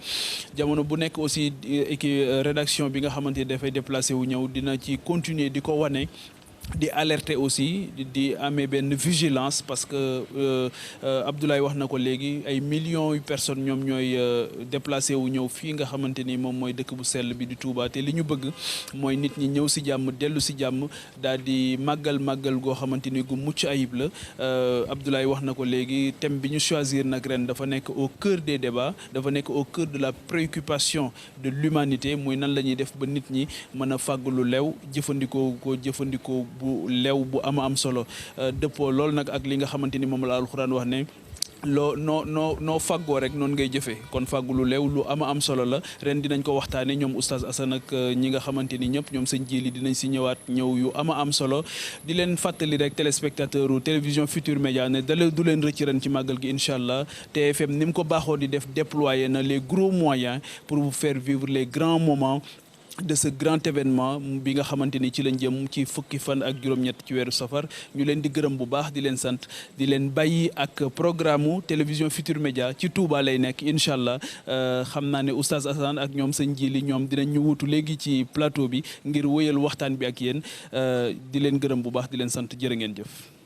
jamono bu nekk aussi équipe rédaction bi nga xamante ni dafay déplacé wu ñëw dina ci continuer di ko wane. di alerter aussi di amee benn vigilance parce que Abdoulaye wax na ko léegi ay millions yu personnes ñoom ñooy déplacé wu ñëw fii nga xamante ni moom mooy dëkk bu sell bi di Touba te li ñu bëgg mooy nit ñi ñëw si jàmm dellu si jàmm daal di màggal goo xamante ni gu mucc ayib la Abdoulaye wax na ko léegi thème bi ñu choisir nag ren dafa nekk au cœur des débats dafa nekk au cœur de la préoccupation de l'humanité muy nan la ñuy def ba nit ñi mën a fàgg lu lew jëfandikoo bu lew bu am solo dëppoo loolu nag ak li nga xamante ni moom la alxuraan wax ne noo faggoo rek noonu ngay jëfee kon fàggu lu leew lu am solo la ren dinañ ko waxtaane ñoom oustaz Assane ak ñi nga xamante ni ñëpp ñoom sëñ Jili dinañ si ñëwaat ñëw yu am solo di leen fàttali rek téléspectateur u télévision Futur Média ne du leen rëcc ren ci màggal gi incha allah TFM ni mu ko baaxoo di def déployer na les gros moyens pour vous faire vivre les grands moments de ce grand événement bi nga xamante ni ci lañ jëm ci fukki fan ak juróom-ñett ci weeru safar ñu leen di gërëm bu baax di leen sant di leen bàyyi ak programme mu télévision Futur Média ci Touba lay nekk incha allah xam naa ne oustaz Assane ak ñoom sëñ Jili ñoom dinañ ñu wutu léegi ci plateau bi ngir wëyal waxtaan bi ak yéen di leen gërëm bu baax di leen sant jërë ngeen jëf.